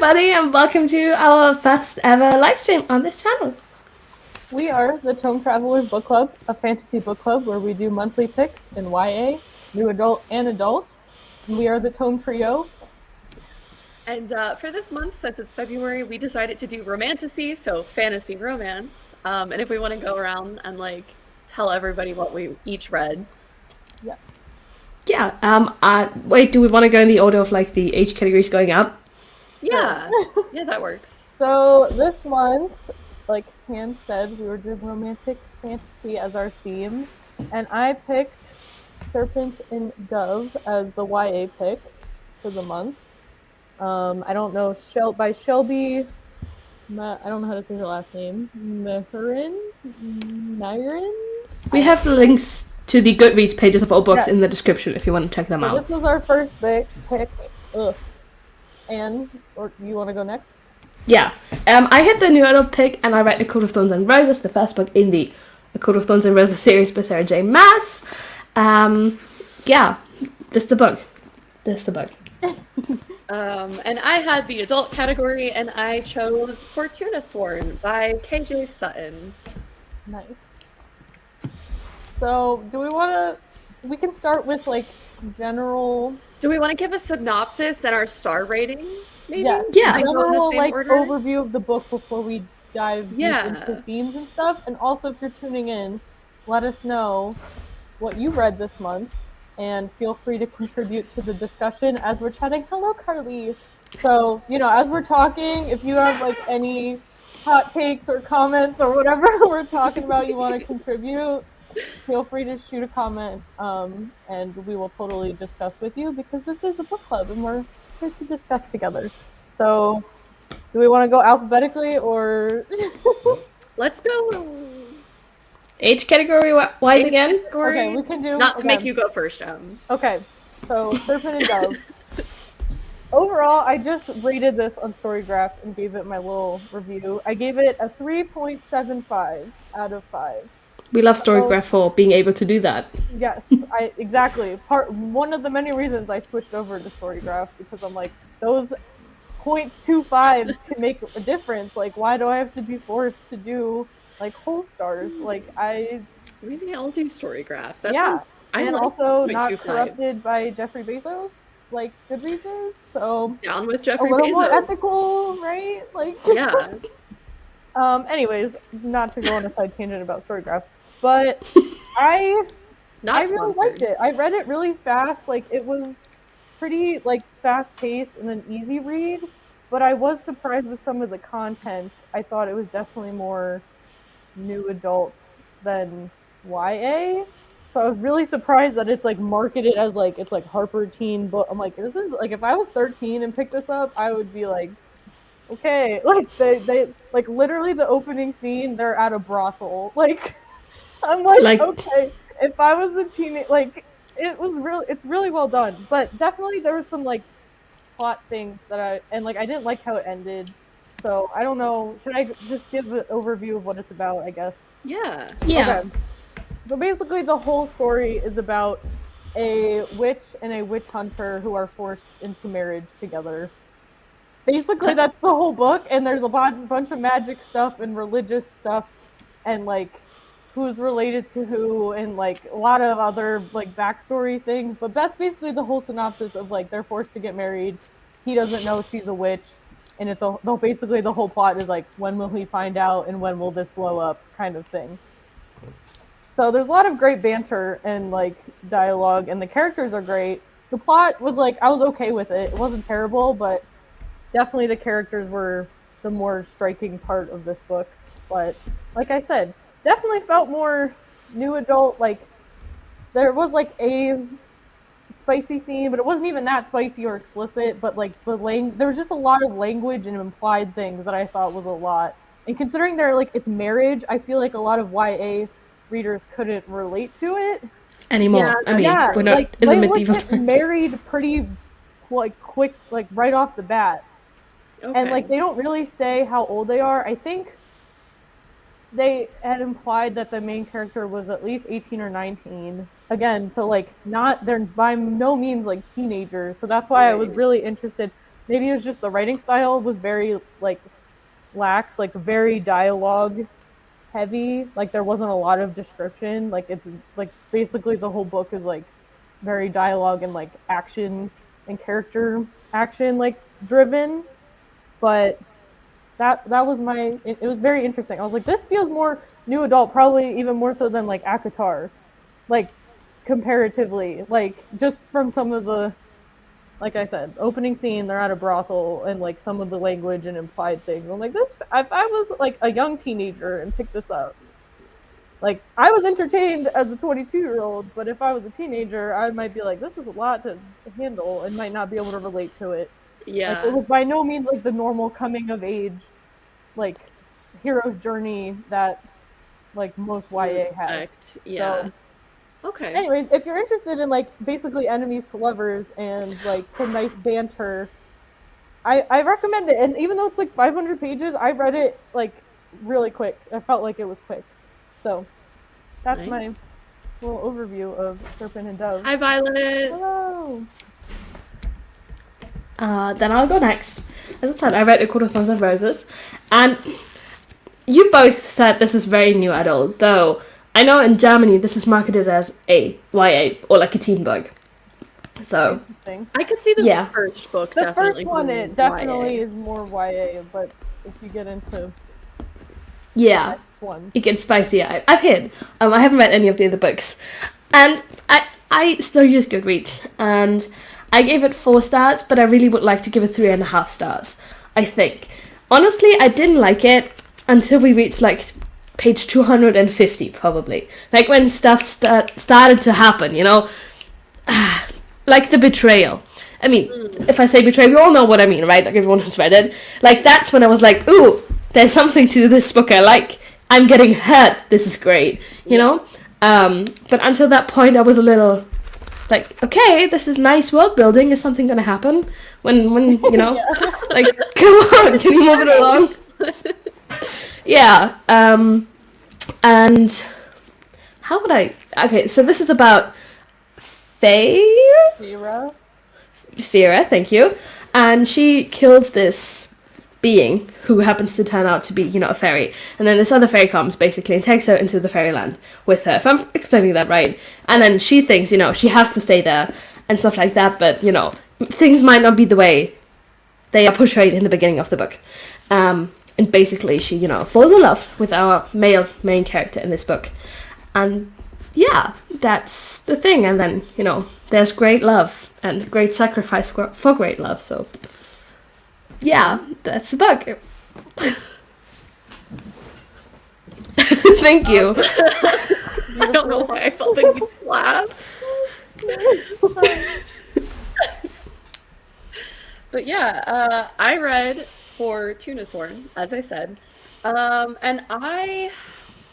everybody, and welcome to our first ever live stream on this channel. We are the Tome Travelers Book Club, a fantasy book club where we do monthly picks in YA, new adult, and adult. And we are the Tome Trio. And for this month, since it's February, we decided to do romantasy, so fantasy romance. And if we want to go around and like tell everybody what we each read. Yeah. Yeah. Wait, do we want to go in the order of like the age categories going up? Yeah. Yeah, that works. So this month, like Han said, we were doing romantic fantasy as our theme, and I picked Serpent and Dove as the YA pick for the month. I don't know, by Shelby, I don't know how to say her last name, Myron? We have the links to the Goodreads pages of all books in the description if you want to check them out. This was our first pick. Anne, or you want to go next? Yeah. I had the new adult pick, and I read A Coat of Thorns and Roses, the first book in the A Coat of Thorns and Roses series by Sarah J. Maas. Yeah, this is the book. And I had the adult category, and I chose Fortuna Sworn by KJ Sutton. Nice. So, we can start with like general. Do we want to give a synopsis and our star rating? Maybe? Yes. Yeah. General like order? overview of the book before we dive deep into themes and stuff. And also, if you're tuning in, let us know what you read this month, and feel free to contribute to the discussion as we're chatting. Hello, Carly. So, as we're talking, if you have like any hot takes or comments or whatever we're talking about you want to contribute, feel free to shoot a comment, and we will totally discuss with you, because this is a book club and we're here to discuss together. So, do we want to go alphabetically or? Let's go. Age category wise again? Okay, we can do. Not to make you go first, Okay, so Serpent and Dove. Overall, I just rated this on Storygraph and gave it my little review. I gave it a 3.75 out of 5. We love Storygraph for being able to do that. Yes, exactly. One of the many reasons I switched over to Storygraph, because I'm like, those 0.25s can make a difference. Like, why do I have to be forced to do like whole stars? Like, maybe I'll do Storygraph. And like also not corrupted by Jeffrey Bezos, like Goodreads is. So down with Jeffrey Bezos. A little more ethical, right? Like, yeah. Anyways, not to go on a side tangent about Storygraph, but I really liked it. I read it really fast. Like, it was pretty like fast paced and an easy read, but I was surprised with some of the content. I thought it was definitely more new adult than YA. So I was really surprised that it's like marketed as like it's like Harper teen book. I'm like, this is like, if I was 13 and picked this up, I would be like, okay. Like they like literally the opening scene, they're at a brothel. Like, I'm like okay, if I was a teenage, like it's really well done. But definitely there was some like plot things that I didn't like how it ended. So I don't know. Should I just give an overview of what it's about, I guess? Yeah. Okay. So basically the whole story is about a witch and a witch hunter who are forced into marriage together. Basically that's the whole book, and there's a bunch of magic stuff and religious stuff and like who's related to who and like a lot of other like backstory things, but that's basically the whole synopsis of like they're forced to get married. He doesn't know she's a witch, and basically the whole plot is like, when will he find out and when will this blow up kind of thing. So there's a lot of great banter and like dialogue, and the characters are great. The plot was like, I was okay with it. It wasn't terrible, but definitely the characters were the more striking part of this book. But like I said, definitely felt more new adult. Like, there was like a spicy scene, but it wasn't even that spicy or explicit. But like there was just a lot of language and implied things that I thought was a lot. And considering it's marriage, I feel like a lot of YA readers couldn't relate to it anymore. I mean, we're not in the medieval times. Married pretty like quick, like right off the bat. Okay. And like they don't really say how old they are. I think they had implied that the main character was at least 18 or 19. Again, so like they're by no means like teenagers. So that's why I was really interested. maybe it was just the writing style was very like lax, like very dialogue heavy. Like there wasn't a lot of description. Like it's like basically the whole book is like very dialogue and like action and character action like driven. But that was my it was very interesting. I was like, this feels more new adult, probably even more so than like ACOTAR, like comparatively, like just from some of the, like I said, opening scene, they're at a brothel, and like some of the language and implied things. I'm like, this. If I was like a young teenager and picked this up, like I was entertained as a 22-year-old, but if I was a teenager, I might be like, this is a lot to handle, and might not be able to relate to it. Yeah. Like, it was by no means like the normal coming of age, like hero's journey that like most YA has. Yeah. So, okay. anyways, if you're interested in like basically enemies to lovers and like some nice banter, I recommend it. And even though it's like 500 pages, I read it like really quick. I felt like it was quick. So that's my little overview of Serpent and Dove. Hi, Violet. Hello. Then I'll go next. As I said, I read A Court of Thorns and Roses, and you both said this is very new adult, though I know in Germany this is marketed as a YA or like a teen book. So I could see the first book. The definitely first one, it definitely is more YA, but if you get into the next one, it gets spicy. I've heard. I haven't read any of the other books, and I still use Goodreads, and I gave it 4 stars, but I really would like to give it 3.5 stars. I think honestly, I didn't like it until we reached like page 250 probably, like when stuff started to happen, you know, like the betrayal. I mean, if I say betrayal, we all know what I mean, right? Like everyone who's read it, like that's when I was like, ooh, there's something to this book I like. I'm getting hurt. This is great, you know. But until that point, I was a little like, okay, this is nice world building. Is something gonna happen? When you know, like, come on, can you move it along? Yeah. And how would I? Okay, so this is about Feyre, thank you. And she kills this being who happens to turn out to be, you know, a fairy. And then this other fairy comes, basically, and takes her into the fairyland with her, if I'm explaining that right. And then she thinks, you know, she has to stay there and stuff like that, but, you know, things might not be the way they are portrayed in the beginning of the book. And basically she, you know, falls in love with our male main character in this book. And yeah, that's the thing. And then, you know, there's great love and great sacrifice for great love. So yeah, that's the book. Thank you. I don't know why I felt like you laughed. But yeah, I read Fortuna, as I said. And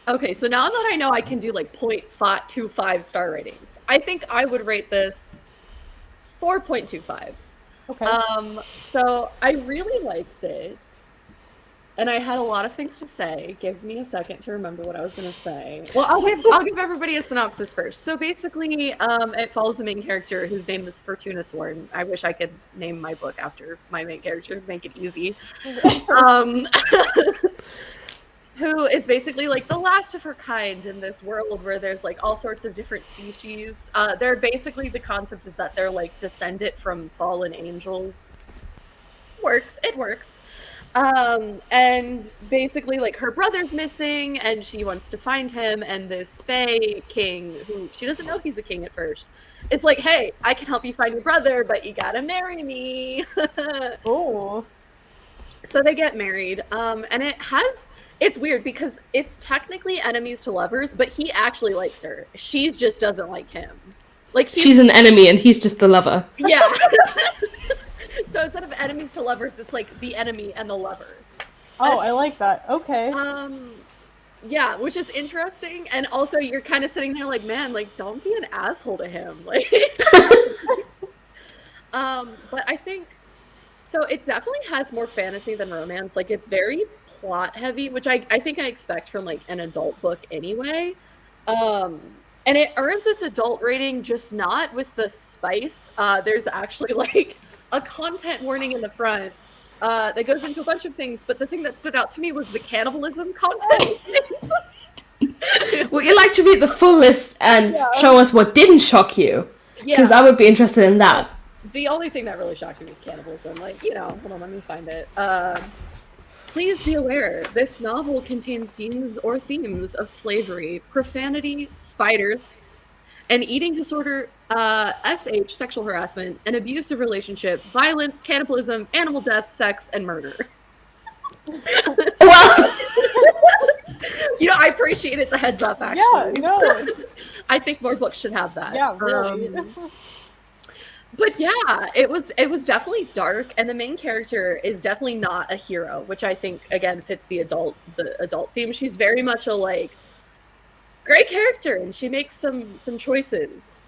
okay, so now that I know I can do like 0.25 star ratings, I think I would rate this 4.25. Okay. So I really liked it, and I had a lot of things to say. Give me a second to remember what I was going to say. Well, I'll give everybody a synopsis first. So basically, it follows the main character whose name is Fortuna. I wish I could name my book after my main character, make it easy. Who is basically like the last of her kind in this world where there's like all sorts of different species. They're basically, the concept is that they're like descended from fallen angels. It works. And basically like her brother's missing and she wants to find him, and this Fae king, who she doesn't know he's a king at first, is like, hey, I can help you find your brother, but you gotta marry me. Oh. So they get married, and it's weird because it's technically enemies to lovers, but he actually likes her. She just doesn't like him. Like she's an enemy and he's just the lover. Yeah. So instead of enemies to lovers, it's like the enemy and the lover. Oh, I like that. Okay. Yeah, which is interesting, and also you're kind of sitting there like, man, like don't be an asshole to him, like. But I think. So it definitely has more fantasy than romance. Like, it's very plot heavy, which I think I expect from like an adult book anyway. And it earns its adult rating, just not with the spice. There's actually like a content warning in the front that goes into a bunch of things, but the thing that stood out to me was the cannibalism content. Would you like to read the full list and show us what didn't shock you? Because I would be interested in that. The only thing that really shocked me was cannibalism. Like, you know, hold on, let me find it. Please be aware, this novel contains scenes or themes of slavery, profanity, spiders, an eating disorder, SH, sexual harassment, an abusive relationship, violence, cannibalism, animal death, sex, and murder. Well, you know, I appreciated the heads up, actually. Yeah, no. I think more books should have that. Yeah, really. But yeah, it was definitely dark, and the main character is definitely not a hero, which I think again fits the adult theme. She's very much a like great character, and she makes some choices.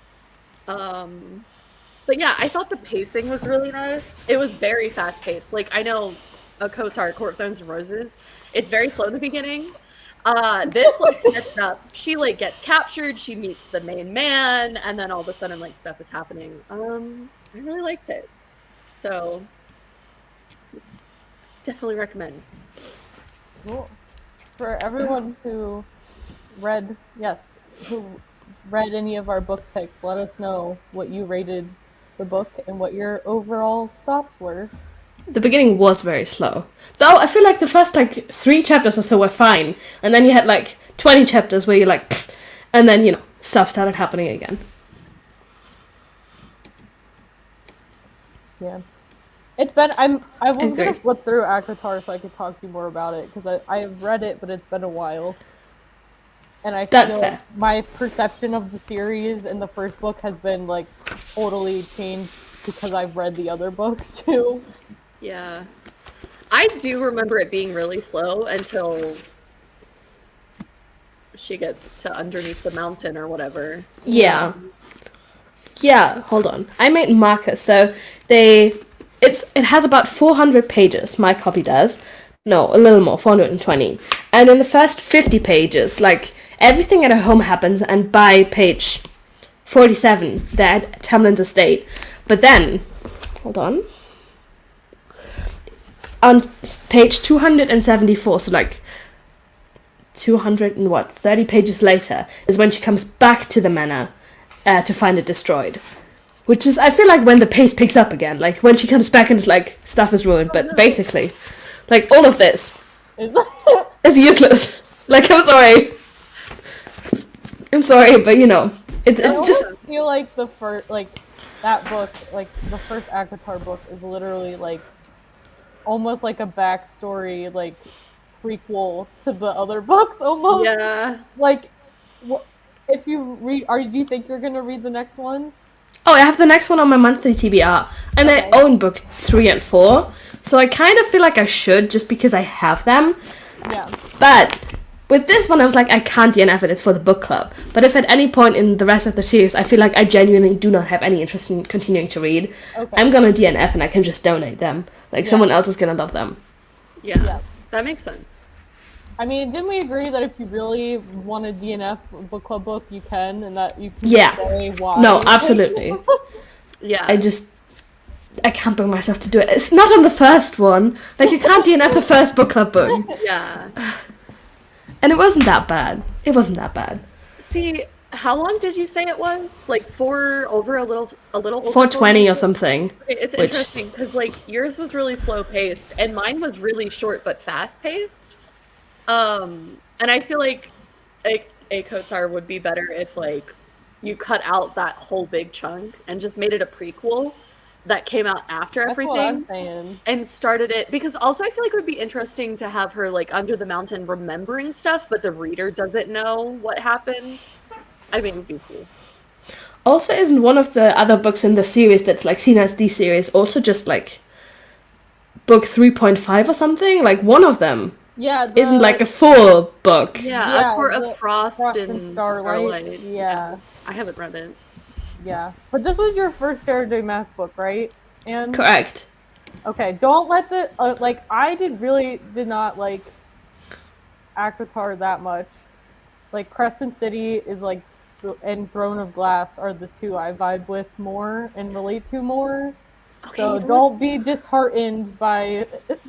But yeah, I thought the pacing was really nice. It was very fast paced. Like, I know ACOTAR, Court of Thorns and Roses, it's very slow in the beginning. This like sets it up. She like gets captured, she meets the main man, and then all of a sudden like stuff is happening. I really liked it. So it's definitely recommend. Cool. For everyone who read any of our book picks, let us know what you rated the book and what your overall thoughts were. the beginning was very slow. Though I feel like the first like 3 chapters or so were fine, and then you had like 20 chapters where you're like, pfft, and then you know stuff started happening again. Yeah. It's been, I was Agree. gonna flip through ACOTAR so I could talk to you more about it, because I've read it, but it's been a while. And I That's feel fair. my perception of the series in the first book has been, like, totally changed because I've read the other books, too. Yeah. I do remember it being really slow until she gets to underneath the mountain or whatever. Yeah. Yeah, hold on. I made markers, so it has about 400 pages, my copy does. No, a little more, 420. And in the first 50 pages, like, everything at her home happens, and by page 47, they're at Tamlin's estate. But then, hold on. On page 274, so like 30 pages later, is when she comes back to the manor to find it destroyed. Which is, I feel like when the pace picks up again, like when she comes back and it's like, stuff is ruined, but basically, like all of this is useless. Like, I'm sorry, but you know, it's just... I feel like the first, like, that book, like, the first ACOTAR book is literally, like, almost like a backstory, like, prequel to the other books, almost. Yeah. Like, if you read, do you think you're gonna read the next ones? Oh, I have the next one on my monthly TBR, and Okay. I own book 3 and 4, so I kind of feel like I should just because I have them. Yeah. But with this one, I was like, I can't DNF it, it's for the book club. But if at any point in the rest of the series, I feel like I genuinely do not have any interest in continuing to read, Okay. I'm gonna DNF and I can just donate them. Like, someone else is gonna love them. Yeah. That makes sense. I mean, didn't we agree that if you really want a DNF book club book, you can, and that you can Yeah. say why? No, absolutely. Yeah. I can't bring myself to do it. It's not on the first one. Like, you can't DNF the first book club book. Yeah. And it wasn't that bad. It wasn't that bad. See, how long did you say it was? Like a little over 420 or something. It's which- interesting because like yours was really slow paced and mine was really short but fast paced. And I feel like ACOTAR would be better if like you cut out that whole big chunk and just made it a prequel that came out after That's what I'm everything saying. and started it, because also I feel like it would be interesting to have her like under the mountain remembering stuff but the reader doesn't know what happened. I think it would be cool. Also, isn't one of the other books in the series that's like seen as the series also just like book 3.5 or something? Like, one of them Yeah. isn't like a full book. Yeah, A Court the of Frost and Starlight. Yeah. I haven't read it. Yeah. But this was your first Sarah J. Maas book, right? And Correct. okay, don't let the like I did not like ACOTAR that much. Like Crescent City is like and Throne of Glass are the two I vibe with more and relate to more. Okay, So you know don't what's- be disheartened by.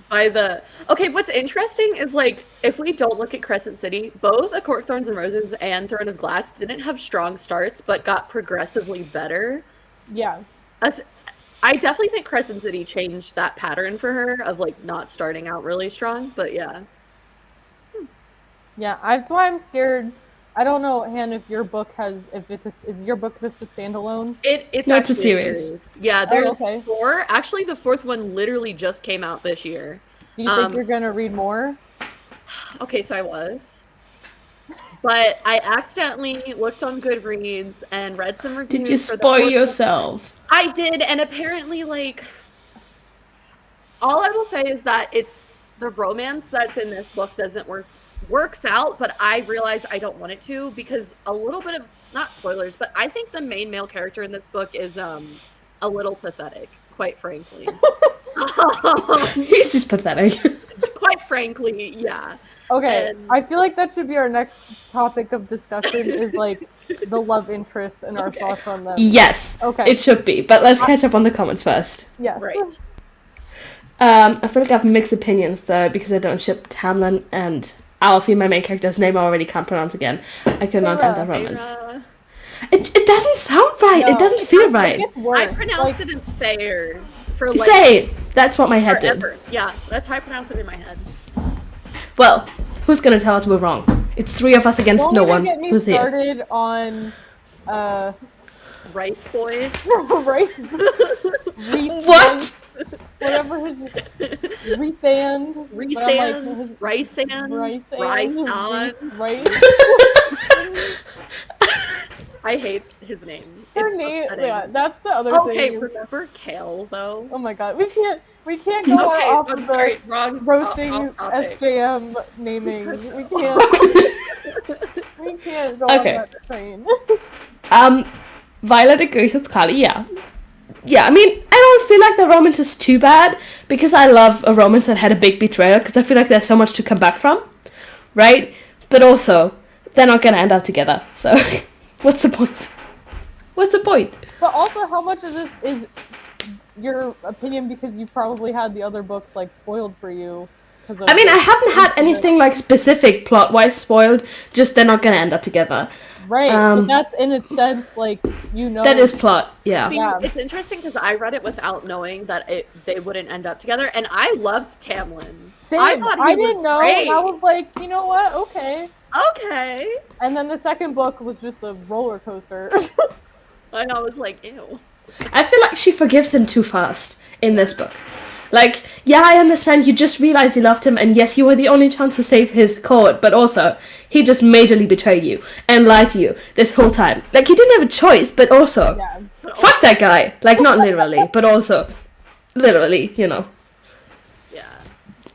by the okay, what's interesting is like if we don't look at Crescent City, both A Court of Thorns and Roses and Throne of Glass didn't have strong starts, but got progressively better. Yeah. That's I definitely think Crescent City changed that pattern for her of like not starting out really strong, but yeah. Yeah, that's why I'm scared. I don't know, Han, if your book is your book just a standalone? It's No, it's a actually series. Yeah, Oh, there's okay. 4. Actually, the 4th one literally just came out this year. Do you think you're gonna read more? Okay, so I was. But I accidentally looked on Goodreads and read some reviews Did you for the spoil 4th yourself? I did, and apparently, like, all I will say is that it's the romance that's in this book doesn't works out, but I realize I don't want it to because a little bit of not spoilers, but I think the main male character in this book is a little pathetic, quite frankly. He's just pathetic. Quite frankly, yeah. Okay, And- I feel like that should be our next topic of discussion is like the love interests and our Okay. thoughts on them. Yes, Okay. it should be. But let's catch up on the comments first. Yes. Right. I feel like I have mixed opinions though because I don't ship Tamlin and Alfie, my main character's name I already can't pronounce again. I couldn't understand that romance. It doesn't sound right. No, it doesn't it feel gets- right. It gets worse. I pronounced Like, it as fair for like Say it. That's what my head did. forever. Yeah, that's how I pronounce it in my head. Well, who's gonna tell us we're wrong? It's 3 of us against don't no even one. get me Who's here? started on Rice boy. race. What? Whatever his restand. Rysand, Rysand, Rysan. Right. I hate his name. Her It's name. upsetting. Yeah, that's the other Okay, thing. remember Kale though? Oh my god, we can't go Okay, off I'm of sorry, the wrong roasting off topic. SJM naming. We can't go Okay. on that train. Violet agrees with Carly, yeah. Yeah, I mean, I don't feel like the romance is too bad because I love a romance that had a big betrayal because I feel like there's so much to come back from, right? But also, they're not gonna end up together, so what's the point? What's the point? But also, how much of this is your opinion because you probably had the other books like spoiled for you? I mean, I haven't had anything like specific plot-wise spoiled, just they're not gonna end up together. Right, but that's in a sense like you know That is plot, yeah. See, Yeah. it's interesting because I read it without knowing that they wouldn't end up together, and I loved Tamlin. Same. I thought he I was didn't know, great. and I was like, you know what? Okay. Okay. And then the second book was just a roller coaster. And I was like, ew. I feel like she forgives him too fast in this book. Like, yeah, I understand you just realized you loved him, and yes, you were the only chance to save his court, but also, he just majorly betrayed you and lied to you this whole time. Like, he didn't have a choice, but also, Yeah. fuck that guy. Like, not literally, but also, literally, you know. Yeah.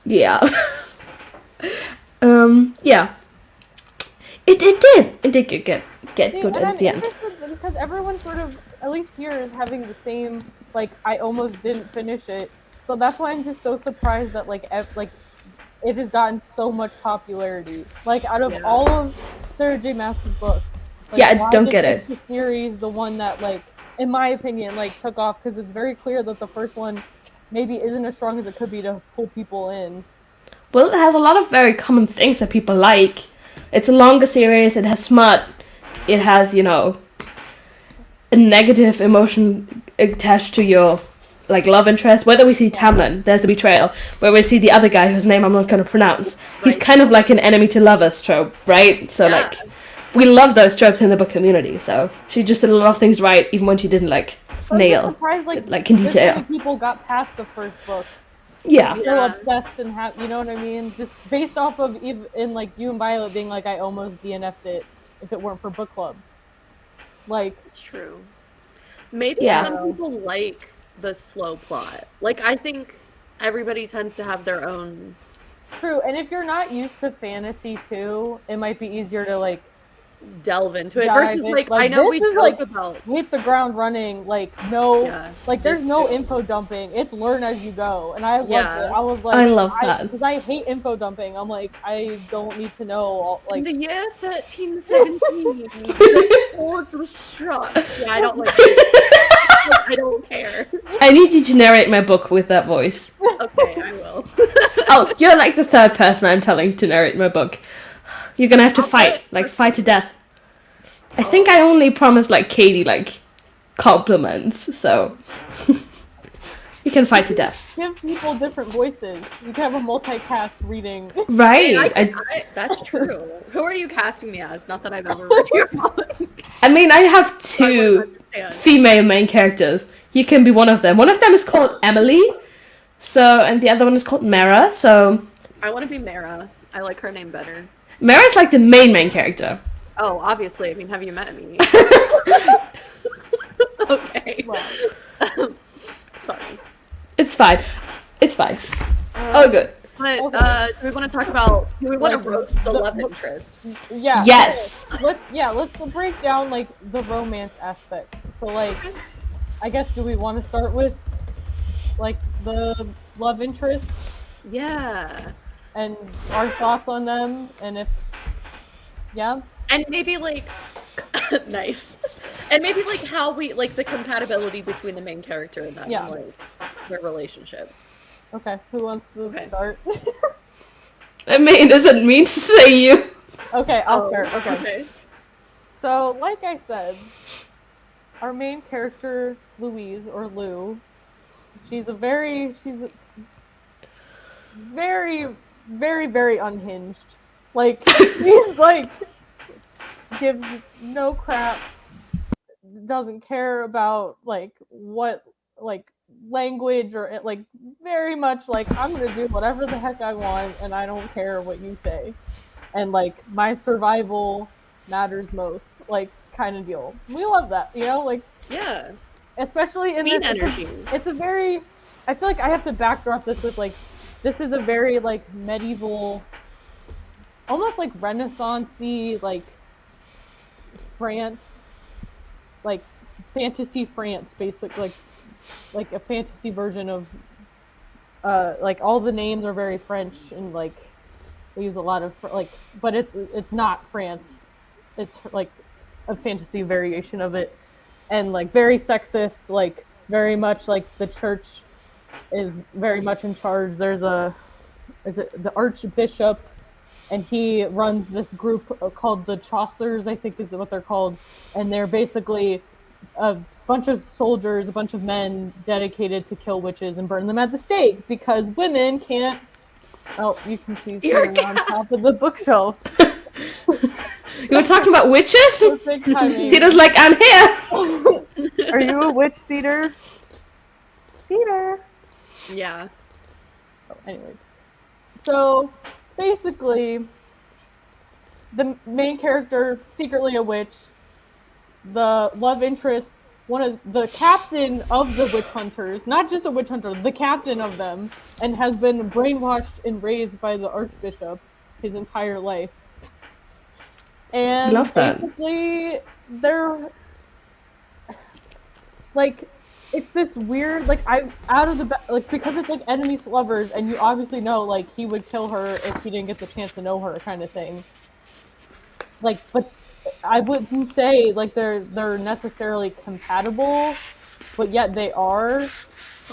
Yeah. Yeah. It did get See, good and at I'm the end. interested because everyone sort of, at least here, is having the same, like, I almost didn't finish it. So that's why I'm just so surprised that, like, it has gotten so much popularity. Like, out of Yeah. all of Sarah J. Maas's books. Like, Yeah, I why don't did get it. The series, the one that, like, in my opinion, like, took off, because it's very clear that the first one maybe isn't as strong as it could be to pull people in. Well, it has a lot of very common things that people like. It's a longer series, it has smut, it has, you know, a negative emotion attached to your, like, love interest. Whether we see Tamlin, there's the betrayal. Where we see the other guy whose name I'm not going to pronounce. He's Right. kind of like an enemy to lovers trope, right? So, Yeah. like, we love those tropes in the book community, so she just did a lot of things right, even when she didn't, like, So I'm just nail. surprised, like in this detail. many people got past the first book. Yeah. So Yeah. obsessed and you know what I mean? Just based off of in like you and Violet being like, I almost DNF'd it if it weren't for book club. Like, It's true. Maybe Yeah. some people like the slow plot. Like, I think everybody tends to have their own. true. And if you're not used to fantasy too, it might be easier to like Delve into it Dive versus in. like Like, I know this we is, joke like, about hit the ground running. Like no, Yeah, like there's this no too. info dumping. It's learn as you go, and I loved Yeah. it. I was like, I love that. because I hate info dumping. I'm like, I don't need to know all, like. the year 1317 the swords were struck. Yeah, I don't like it. I don't care. I need you to narrate my book with that voice. Okay, I will. Oh, you're like the third person I'm telling to narrate my book. You're gonna have to fight, like fight to death. I think I only promised like Katie like compliments, so you can fight to death. Give people different voices. You can have a multicast reading. Right. That's true. Who are you casting me as? Not that I've ever read your book. I mean, I have two female main characters. You can be one of them. One of them is called Emily, and the other one is called Mara. So I want to be Mara. I like her name better. Mara's like the main character. Oh, obviously. I mean, have you met me? Okay. Wow. Sorry. It's fine. It's fine. Oh, good. But Okay. do we want to talk about? Do we want to roast the love interests? Yeah. Yes. Okay. Let's break down like the romance aspects. So like, I guess do we want to start with like the love interest Yeah. and our thoughts on them, and if And maybe like nice. And maybe like how we like the compatibility between the main character and them, Yeah. like their relationship. Okay, who wants to start? I mean, does it mean to say you? Okay, I'll start. Okay. Okay. So, like I said, our main character, Louise, or Lou, she's very, very unhinged. Like, she's like, gives no craps, doesn't care about, like, what, like, language or, like, very much like, I'm gonna do whatever the heck I want, and I don't care what you say. And, like, my survival matters most, like, kind of deal. We love that, you know? Like, Yeah. especially in Queen this energy. it's a very, I feel like I have to backdrop this with like, this is a very like medieval, almost like Renaissance-y, like France, like fantasy France, basically, like a fantasy version of like all the names are very French, and like we use a lot of like, but it's not France, it's like a fantasy variation of it. And like very sexist, like very much like the church is very much in charge. There's is it the Archbishop, and he runs this group called the Chaucers, I think is what they're called, and they're basically a bunch of soldiers, a bunch of men dedicated to kill witches and burn them at the stake because women can't. Oh, you can see on top of the bookshelf. You were talking about witches? Perfect timing. Peter's like, I'm here! Are you a witch, Cedar? Cedar! Yeah. Oh, anyways. So, basically, the main character, secretly a witch, the love interest, one of the captain of the witch hunters, not just a witch hunter, the captain of them, and has been brainwashed and raised by the Archbishop his entire life. And Love that. basically, they're like, it's this weird, like, like, because it's like enemies to lovers, and you obviously know, like, he would kill her if he didn't get the chance to know her, kind of thing. Like, but I wouldn't say like they're necessarily compatible, but yet they are,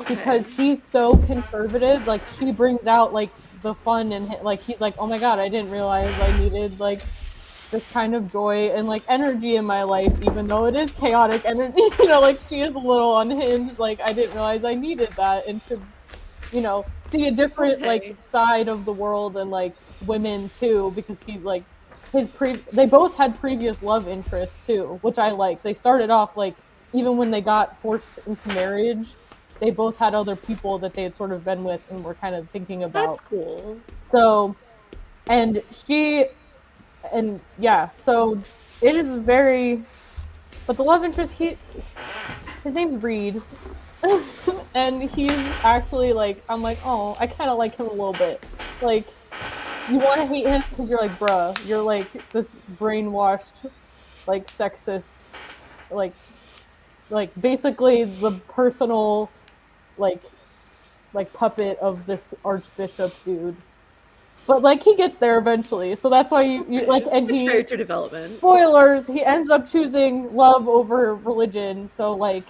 because he's so conservative. Like, she brings out like the fun and like he's like, oh my god, I didn't realize I needed like this kind of joy and like energy in my life, even though it is chaotic energy. You know, like she is a little unhinged. Like, I didn't realize I needed that, and to, you know, see a different like side of the world and like women too, because he's like they both had previous love interests too, which I like. They started off like, even when they got forced into marriage, they both had other people that they had sort of been with and were kind of thinking about. That's cool. So, yeah, so it is very, but the love interest, his name's Reed, and he's actually like, I'm like, oh, I kind of like him a little bit. Like, you want to hate him because you're like, bruh, you're like this brainwashed, like sexist, like basically the personal, like puppet of this Archbishop dude. But like he gets there eventually, so that's why you like, and he, character development. Spoilers, he ends up choosing love over religion. So like,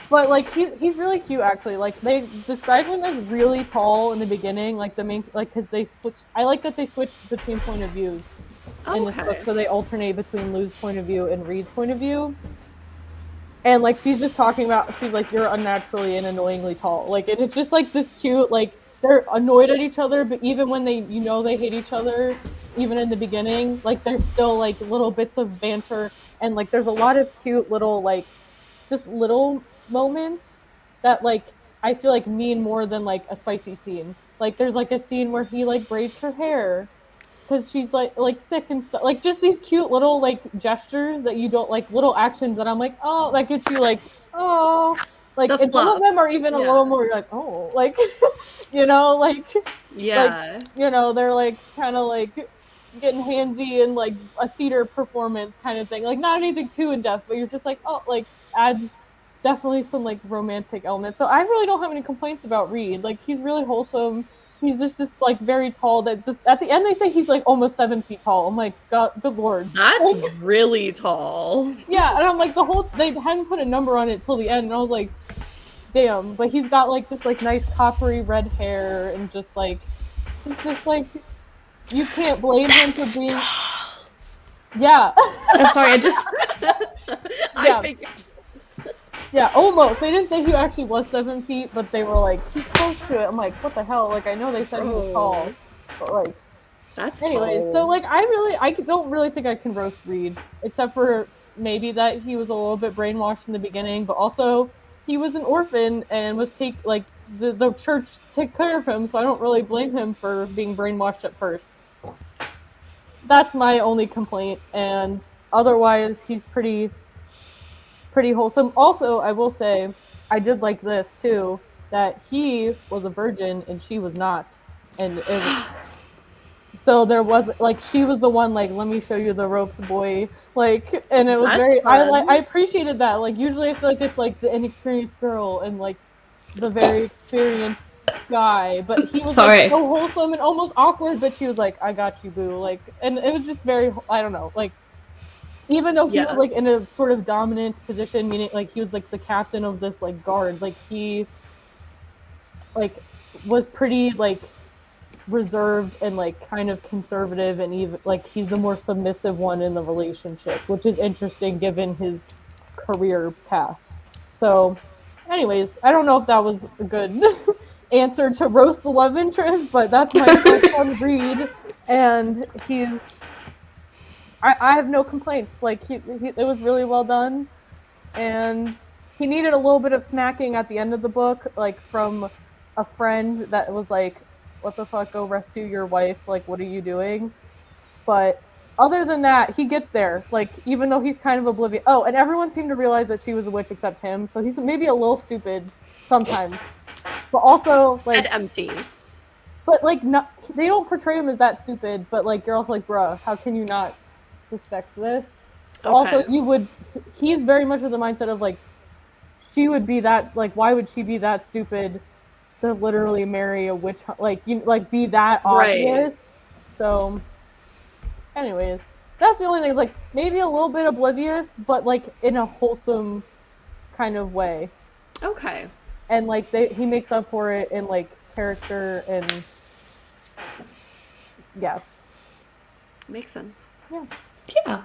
But like he's really cute actually. Like they describe him as really tall in the beginning, like the main like because they switch. I like that they switched between point of views in this book, Okay. so they alternate between Lou's point of view and Reed's point of view. And like she's just talking about, she's like, you're unnaturally and annoyingly tall. Like, and it's just like this cute, like they're annoyed at each other, but even when they, you know, they hate each other, even in the beginning, like there's still like little bits of banter, and like there's a lot of cute little like just little moments that like I feel like mean more than like a spicy scene. Like there's like a scene where he like braids her hair because she's like sick and stuff. Like just these cute little like gestures that you don't like, little actions that I'm like, oh, that gets you like, oh, like, The and some of fluff. them are even a Yeah. little more like, oh, like, you know, like Yeah. you know, they're like kind of like getting handsy in like a theater performance kind of thing. Like not anything too in depth, but you're just like, oh, like adds definitely some like romantic elements. So I really don't have any complaints about Reed. Like he's really wholesome. He's just like very tall. That just at the end they say he's like almost 7 feet tall. I'm like, God, good lord. That's Like, really tall. yeah, and I'm like they hadn't put a number on it till the end, and I was like, damn. But he's got like this like nice coppery red hair and just like he's just like you can't blame him for being. Yeah. I'm sorry, I just Yeah. I figured. Yeah, almost. They didn't say he actually was 7 feet, but they were like, he's close to it. I'm like, what the hell? Like, I know they said he was tall, but like, That's anyways. tall. So like, I don't really think I can roast Reed, except for maybe that he was a little bit brainwashed in the beginning, but also he was an orphan and was the church took care of him, so I don't really blame him for being brainwashed at first. That's my only complaint, and otherwise he's pretty wholesome. Also, I will say, I did like this too, that he was a virgin and she was not, and it was, so there was like she was the one like, let me show you the ropes, boy. Like, and it was That's very fun. I appreciated that. Like usually I feel like it's like the inexperienced girl and like the very experienced guy, but he was Sorry. like so wholesome and almost awkward. But she was like, I got you, boo. Like, and it was just very, I don't know, like. Even though he Yeah. was like in a sort of dominant position, meaning like he was like the captain of this like guard, like he like was pretty like reserved and like kind of conservative, and even like he's the more submissive one in the relationship, which is interesting given his career path. So anyways, I don't know if that was a good answer to roast the love interest, but that's my first one Reed, and he's I have no complaints. Like it was really well done, and he needed a little bit of smacking at the end of the book, like from a friend that was like, "What the fuck? Go rescue your wife! Like, what are you doing?" But other than that, he gets there. Like, even though he's kind of oblivious. Oh, and everyone seemed to realize that she was a witch except him, so he's maybe a little stupid sometimes. But also, like, And empty. but like, not, they don't portray him as that stupid. But like, you're also like, bruh, how can you not suspect this? Okay. Also, he's very much of the mindset of like, she would be that, like, why would she be that stupid to literally marry a witch, like, you like be that obvious? Right. So anyways, that's the only thing, is like maybe a little bit oblivious, but like in a wholesome kind of way. Okay. And like he makes up for it in like character and yeah. Makes sense. yeah.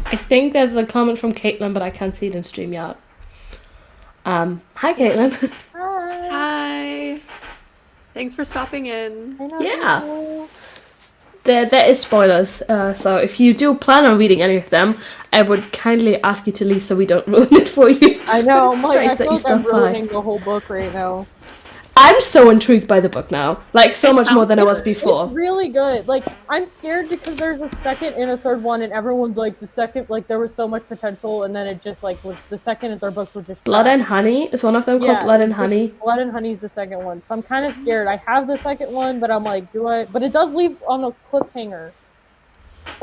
I think there's a comment from Caitlin, but I can't see it in StreamYard. Hi Caitlin. Hi. Hi. Thanks for stopping in. Yeah. There is spoilers, so if you do plan on reading any of them, I would kindly ask you to leave so we don't ruin it for you. I know, I'm like, I surprised that feel you like I'm stopped by. ruining the whole book right now. I'm so intrigued by the book now, like so much more than I was before. It's really good. Like, I'm scared because there's a second and a third one, and everyone's like, the second, like, there was so much potential, and then it just, like, was, the second and third books were just Blood trash. and Honey is one of them called Blood and Honey. Blood and Honey is the second one, so I'm kind of scared. I have the second one, but I'm like, do I? But it does leave on a cliffhanger.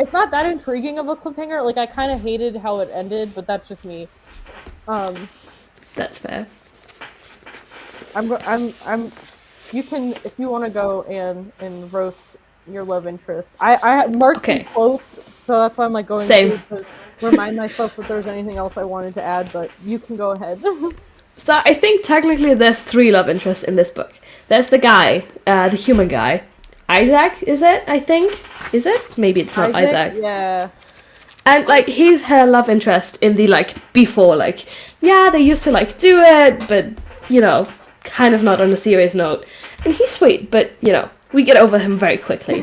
It's not that intriguing of a cliffhanger. Like, I kind of hated how it ended, but that's just me. That's fair. You can, if you want to go and roast your love interest. I marked some quotes, so that's why I'm like going. Same. remind myself if there's anything else I wanted to add, but you can go ahead. So I think technically there's 3 love interests in this book. There's the guy, the human guy. Isaac, is it? I think? Is it? Maybe it's not Isaac. Yeah. And, like, he's her love interest in the, like, before, like, yeah, they used to, like, do it, but, you know, kind of not on a serious note. And he's sweet, but, you know, we get over him very quickly.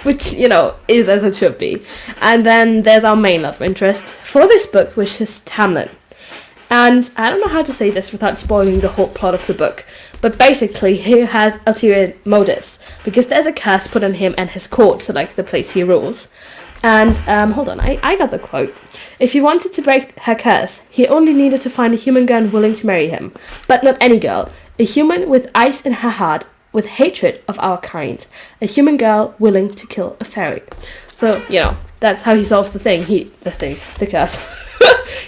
Which, you know, is as it should be. And then there's our main love interest for this book, which is Tamlin. And I don't know how to say this without spoiling the whole plot of the book, but basically he has ulterior motives, because there's a curse put on him and his court, so like the place he rules. And, hold on, I got the quote. If he wanted to break her curse, he only needed to find a human girl willing to marry him. But not any girl. A human with ice in her heart, with hatred of our kind. A human girl willing to kill a fairy. So, you know, that's how he solves the curse.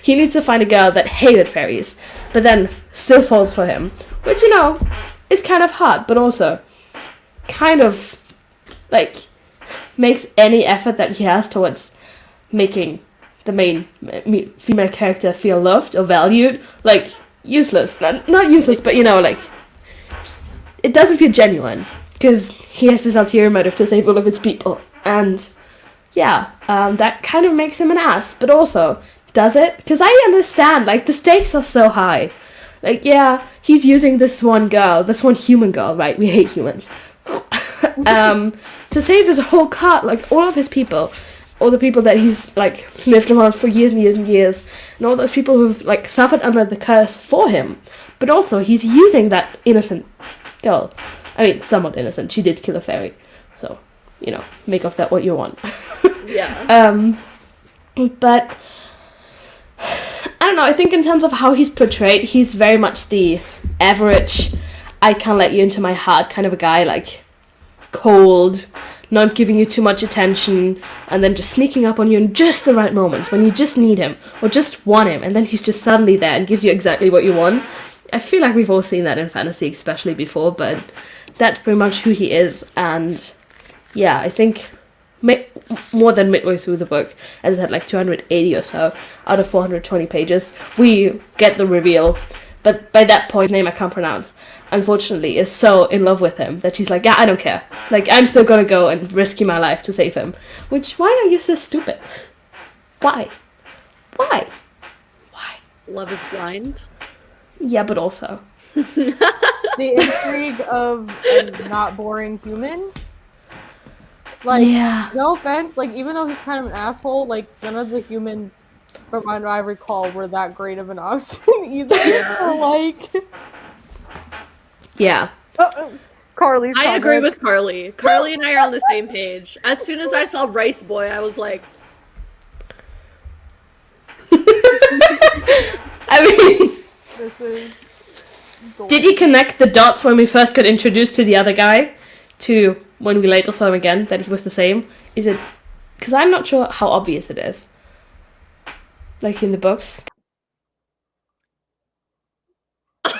He needs to find a girl that hated fairies, but then still falls for him. Which, you know, is kind of hard, but also kind of, like, makes any effort that he has towards making the main female character feel loved or valued, like, useless. Not useless, but, you know, like, it doesn't feel genuine, because he has this ulterior motive to save all of his people. And, yeah, that kind of makes him an ass, but also, does it? Because I understand, like, the stakes are so high. Like, yeah, he's using this one girl, this one human girl, right? We hate humans. To save his whole cart, like, all of his people, all the people that he's, like, lived around for years and years and years, and all those people who've, like, suffered under the curse for him. But also, he's using that innocent girl. I mean, somewhat innocent. She did kill a fairy. So, you know, make of that what you want. Yeah. But I don't know, I think in terms of how he's portrayed, he's very much the average, I can't let you into my heart kind of a guy, like, cold, not giving you too much attention, and then just sneaking up on you in just the right moments, when you just need him, or just want him, and then he's just suddenly there and gives you exactly what you want. I feel like we've all seen that in fantasy, especially before, but that's pretty much who he is, and yeah, I think more than midway through the book, as I said, like 280 or so out of 420 pages, we get the reveal. But by that point, his name I can't pronounce, unfortunately, is so in love with him that she's like, yeah, I don't care. Like, I'm still gonna go and risk my life to save him. Which, why are you so stupid? Why? Why? Love is blind. Yeah, but also. The intrigue of a not boring human. Like, Yeah. no offense, like, even though he's kind of an asshole, like, none of the humans, from what I recall, were that great of an option either. So, like... Yeah. Carly's I agree with Carly. Carly and I are on the same page. As soon as I saw Rice Boy, I was like... I mean... This is... Did you connect the dots when we first got introduced to the other guy? To when we later saw him again, that he was the same? Is it... Because I'm not sure how obvious it is. Like in the books.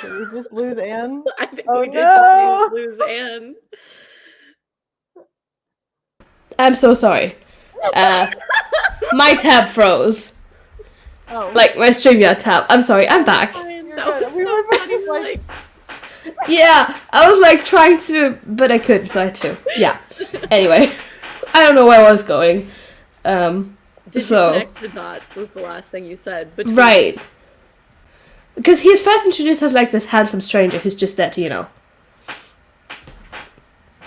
Did we just lose Anne? I think Oh, we did no! just lose Anne. I'm so sorry. My tab froze. Oh. Like, my StreamYard tab. I'm sorry, I'm back. That was We so were both funny, like- Yeah, I was like trying to, but I couldn't, so I had to. Yeah. Anyway, I don't know where I was going. Did So- you connect the dots was the last thing you said. Between... Right. Because he is first introduced as like this handsome stranger who's just there to, you know,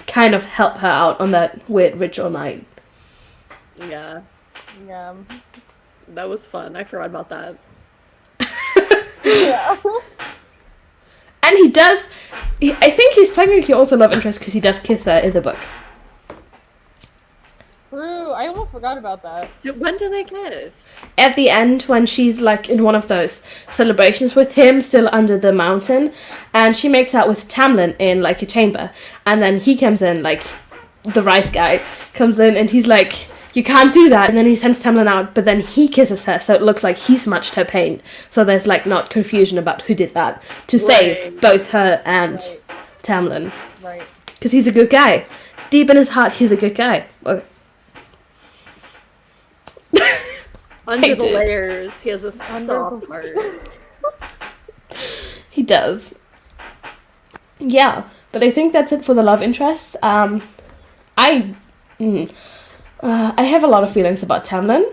kind of help her out on that weird ritual night. Yeah, Yeah. that was fun. I forgot about that. Yeah. And he does, I think he's technically also love interest because he does kiss her in the book. True. I almost forgot about that. When do they kiss? At the end, when she's like in one of those celebrations with him, still under the mountain, and she makes out with Tamlin in like a chamber, and then he comes in, like the rice guy comes in, and he's like, you can't do that, and then he sends Tamlin out, but then he kisses her, so it looks like he's matched her pain, so there's like not confusion about who did that, to save both her and Right. Tamlin, Right. because he's a good guy. Deep in his heart, he's a good guy. Under the did. layers, he has a Under soft the- heart. He does. Yeah, but I think that's it for the love interest. I have a lot of feelings about Tamlin.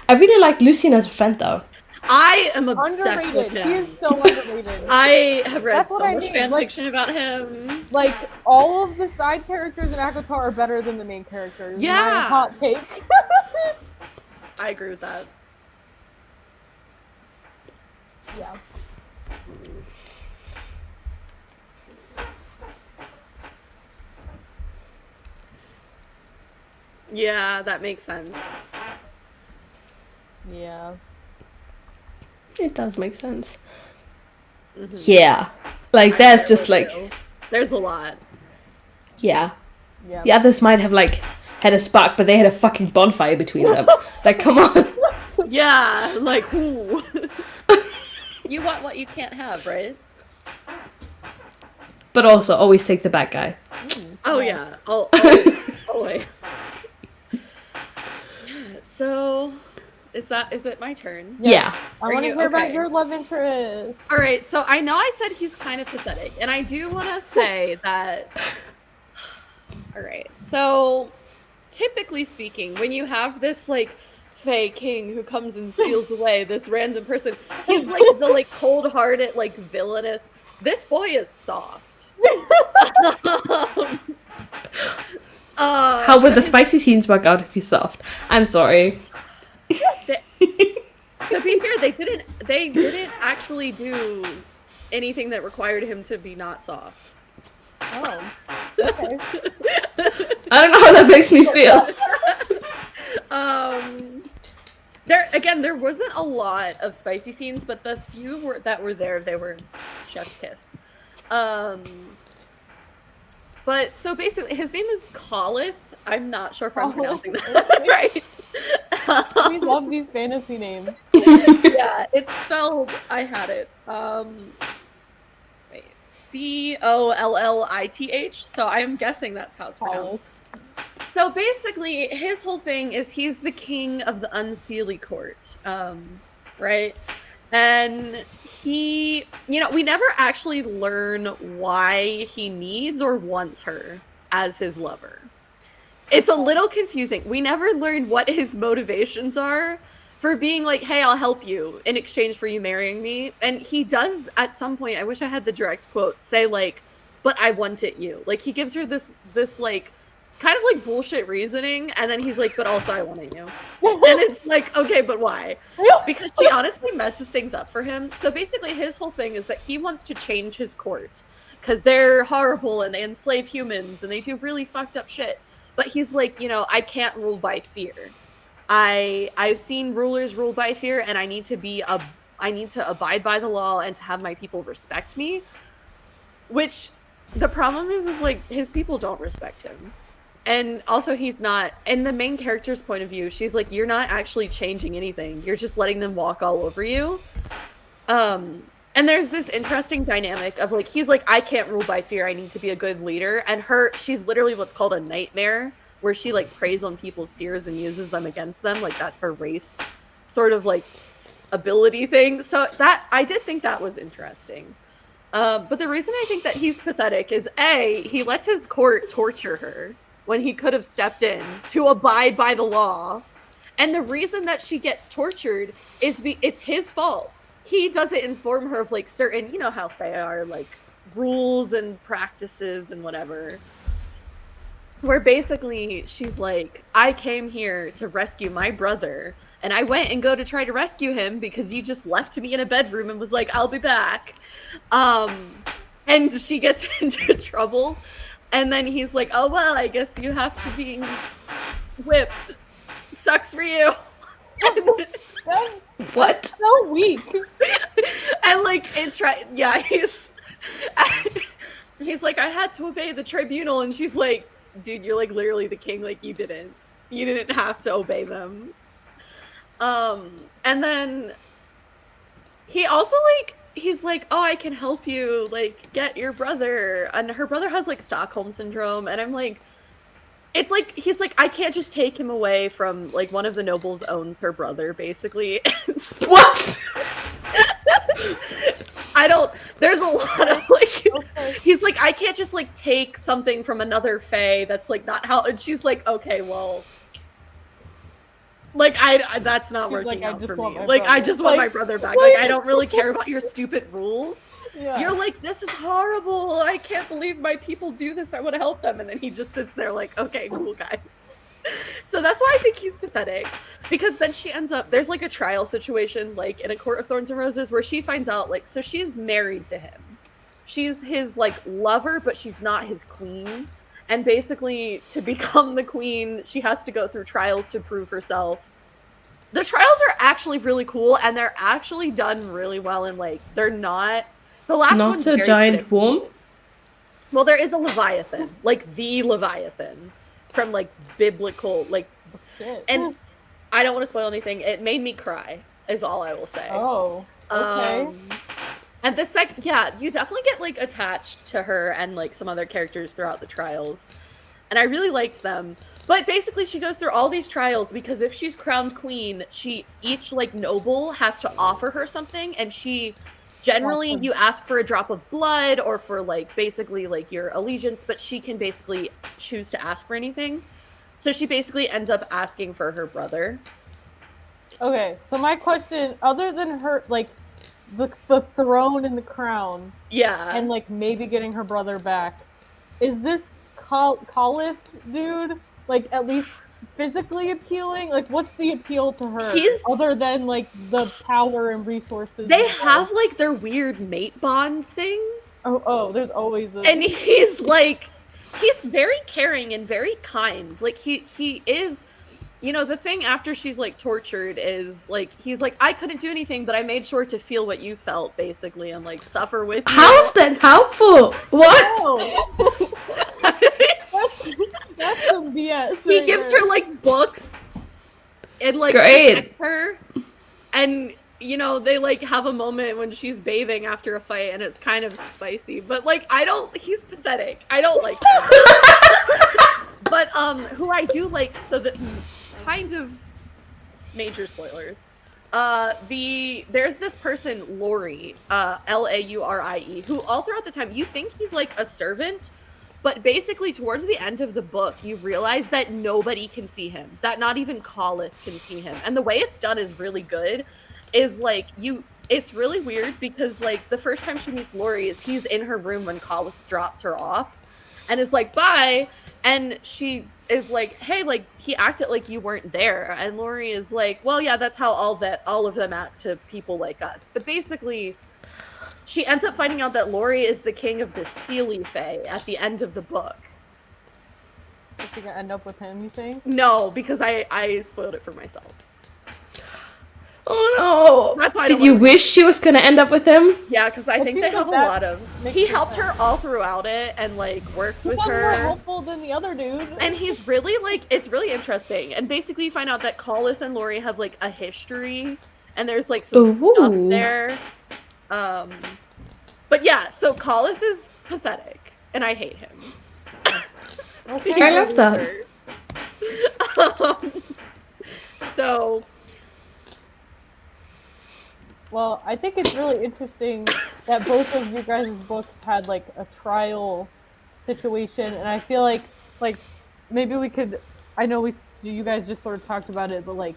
I really like Lucian as a friend, though. I am obsessed with Underrated. He him. is so underrated. I have read That's so what I much mean, fan like- fiction about him. Like, all of the side characters in ACOTAR are better than the main characters. Yeah. My hot take. I agree with that. Yeah. Yeah, that makes sense. Yeah. It does make sense. Mhm. Yeah. Like, there's just, like, There's a lot. yeah. Yeah. The others might have, like, had a spark, but they had a fucking bonfire between them. Like, come on. Yeah, like, who? You want what you can't have, right? But also, always take the bad guy. Oh yeah, always. Always. Yeah, so, is it my turn? Yeah. I Are want to you- hear about okay. your love interest. All right, so I know I said he's kind of pathetic, and I do want to say that. All right, so typically speaking, when you have this like Fae King who comes and steals away this random person, he's like the like cold-hearted, like villainous. This boy is soft. How would the spicy scenes work out if he's soft? I'm sorry. To be fair, they didn't actually do anything that required him to be not soft. Oh. Okay. I don't know how that makes me feel. There wasn't a lot of spicy scenes, but the few that were there, they were chef's kiss. But so basically, his name is Colith. I'm not sure if I'm pronouncing that right. We love these fantasy names. Yeah, it's spelled. I had it. Wait, Collith. So I'm guessing that's how it's pronounced. So basically, his whole thing is he's the king of the Unseelie Court, right? And he, we never actually learn why he needs or wants her as his lover. It's a little confusing. We never learn what his motivations are for being like, hey, I'll help you in exchange for you marrying me. And he does at some point, I wish I had the direct quote, say like, but I wanted you. Like he gives her this like, kind of like bullshit reasoning, and then he's like, but also I wanted you. And it's like, okay, but why? Because she honestly messes things up for him. So basically his whole thing is that he wants to change his court because they're horrible and they enslave humans and they do really fucked up shit. But he's like, I can't rule by fear. I've seen rulers rule by fear, and I need to abide by the law and to have my people respect me. Which the problem is like his people don't respect him. And also he's not, in the main character's point of view, she's like, you're not actually changing anything. You're just letting them walk all over you. And there's this interesting dynamic of like, he's like, I can't rule by fear. I need to be a good leader. And she's literally what's called a nightmare, where she like preys on people's fears and uses them against them. Like that's her race sort of like ability thing. So that, I did think that was interesting. But the reason I think that he's pathetic is he lets his court torture her when he could have stepped in to abide by the law. And the reason that she gets tortured is it's his fault. He doesn't inform her of like certain, how Fae are, like rules and practices and whatever. Where basically she's like, I came here to rescue my brother, and I went and go to try to rescue him because you just left me in a bedroom and was like, I'll be back. And she gets into trouble. And then he's like, oh, well, I guess you have to be whipped. Sucks for you. What? So weak. And like, it's right. Yeah, he's like, I had to obey the tribunal. And she's like, dude, you're like literally the king. Like you didn't have to obey them. And then he also like, he's like, oh, I can help you, like, get your brother. And her brother has, like, Stockholm Syndrome. And I'm like, It's like he's like, I can't just take him away from like one of the nobles owns her brother, basically. What? I don't. There's a lot of like. Okay. He's like, I can't just like take something from another fae. That's like not how. And she's like, okay, well, like I that's not She's working like, I out just for want me. my Like I brother. just want my Like, brother back. like- Like I don't really care about your stupid rules. Yeah. You're like, this is horrible. I can't believe my people do this. I want to help them. And then he just sits there like, okay, cool, guys. So that's why I think he's pathetic. Because then she ends up, there's like a trial situation, like in A Court of Thorns and Roses, where she finds out, like, so she's married to him. She's his, like, lover, but she's not his queen. And basically, to become the queen, she has to go through trials to prove herself. The trials are actually really cool, and they're actually done really well, and, like, they're not... The last Not one's a very giant predictable. worm? Well, there is a Leviathan, like the Leviathan from like biblical, like, Shit. and I don't want to spoil anything. It made me cry, is all I will say. Oh. Okay. And the yeah, you definitely get like attached to her and like some other characters throughout the trials, and I really liked them. But basically, she goes through all these trials because if she's crowned queen, each like noble has to offer her something, and she. Generally, Awesome. you ask for a drop of blood or for, like, basically, like, your allegiance, but she can basically choose to ask for anything. So she basically ends up asking for her brother. Okay, so my question, other than her, like, the throne and the crown, Yeah. and, like, maybe getting her brother back, is this Khalif dude, like, at least physically appealing? Like, what's the appeal to her? Other than, like, the power and resources. They have, like, their weird mate bond thing. Oh, there's always a... And he's, like, he's very caring and very kind. Like, he is... You know, the thing after she's, like, tortured is, like, he's like, I couldn't do anything, but I made sure to feel what you felt, basically, and, like, suffer with you. How's that helpful? What? Oh. That's some BS. He right gives there. her, like, books and, like, Great. protects her. And, you know, they, like, have a moment when she's bathing after a fight, and it's kind of spicy. But, like, he's pathetic. I don't like him. But, who I do like, so that kind of major spoilers. There's this person, Laurie, Laurie, who all throughout the time, you think he's like a servant, but basically towards the end of the book, you realize that nobody can see him, that not even Khalif can see him. And the way it's done is really good, is like, it's really weird because like the first time she meets Laurie is he's in her room when Khalif drops her off and is like, bye. And she is like, hey, like, he acted like you weren't there. And Laurie is like, well, yeah, that's how all of them act to people like us. But basically, she ends up finding out that Laurie is the king of the Seelie Fae at the end of the book. Is she gonna end up with him, you think? No, because I spoiled it for myself. Oh no! That's why I Did don't you wanna- wish she was gonna end up with him? Yeah, because I Well, think see, they but have a that lot of... makes He sense. helped her all throughout it and, like, worked with He's more her. helpful than the other dude. And he's really, like, it's really interesting. And basically you find out that Khalif and Laurie have, like, a history. And there's, like, some stuff Ooh. there. But yeah, so Khalif is pathetic. And I hate him. Okay. I love that. So... Well, I think it's really interesting that both of you guys' books had like a trial situation, and I feel like maybe we could. I know you guys just sort of talked about it, but like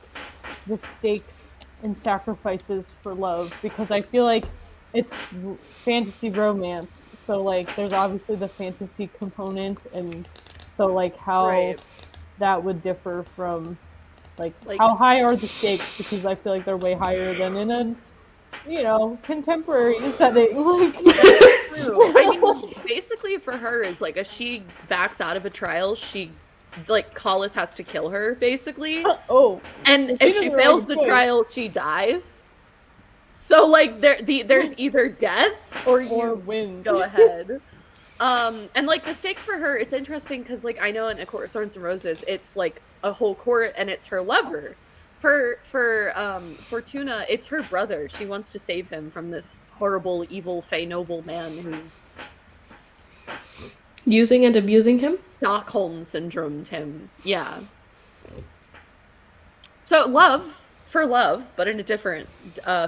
the stakes and sacrifices for love, because I feel like it's fantasy romance, so like there's obviously the fantasy component, and so like how Right. that would differ from like Like- how high are the stakes, because I feel like they're way higher than in a contemporary setting. Like, True. I mean, basically for her is like, as she backs out of a trial, Khalif has to kill her, basically. oh, And Well, if she she doesn't fails really the choice. trial, she dies. So, like, there's either death or you or win. go ahead. And, like, the stakes for her, it's interesting because, like, I know in A Court of Thorns and Roses, it's, like, a whole court and it's her lover. For Fortuna, it's her brother. She wants to save him from this horrible, evil, fey noble man who's... Using and abusing him? Stockholm syndromed him. Yeah. So love for love, but in a different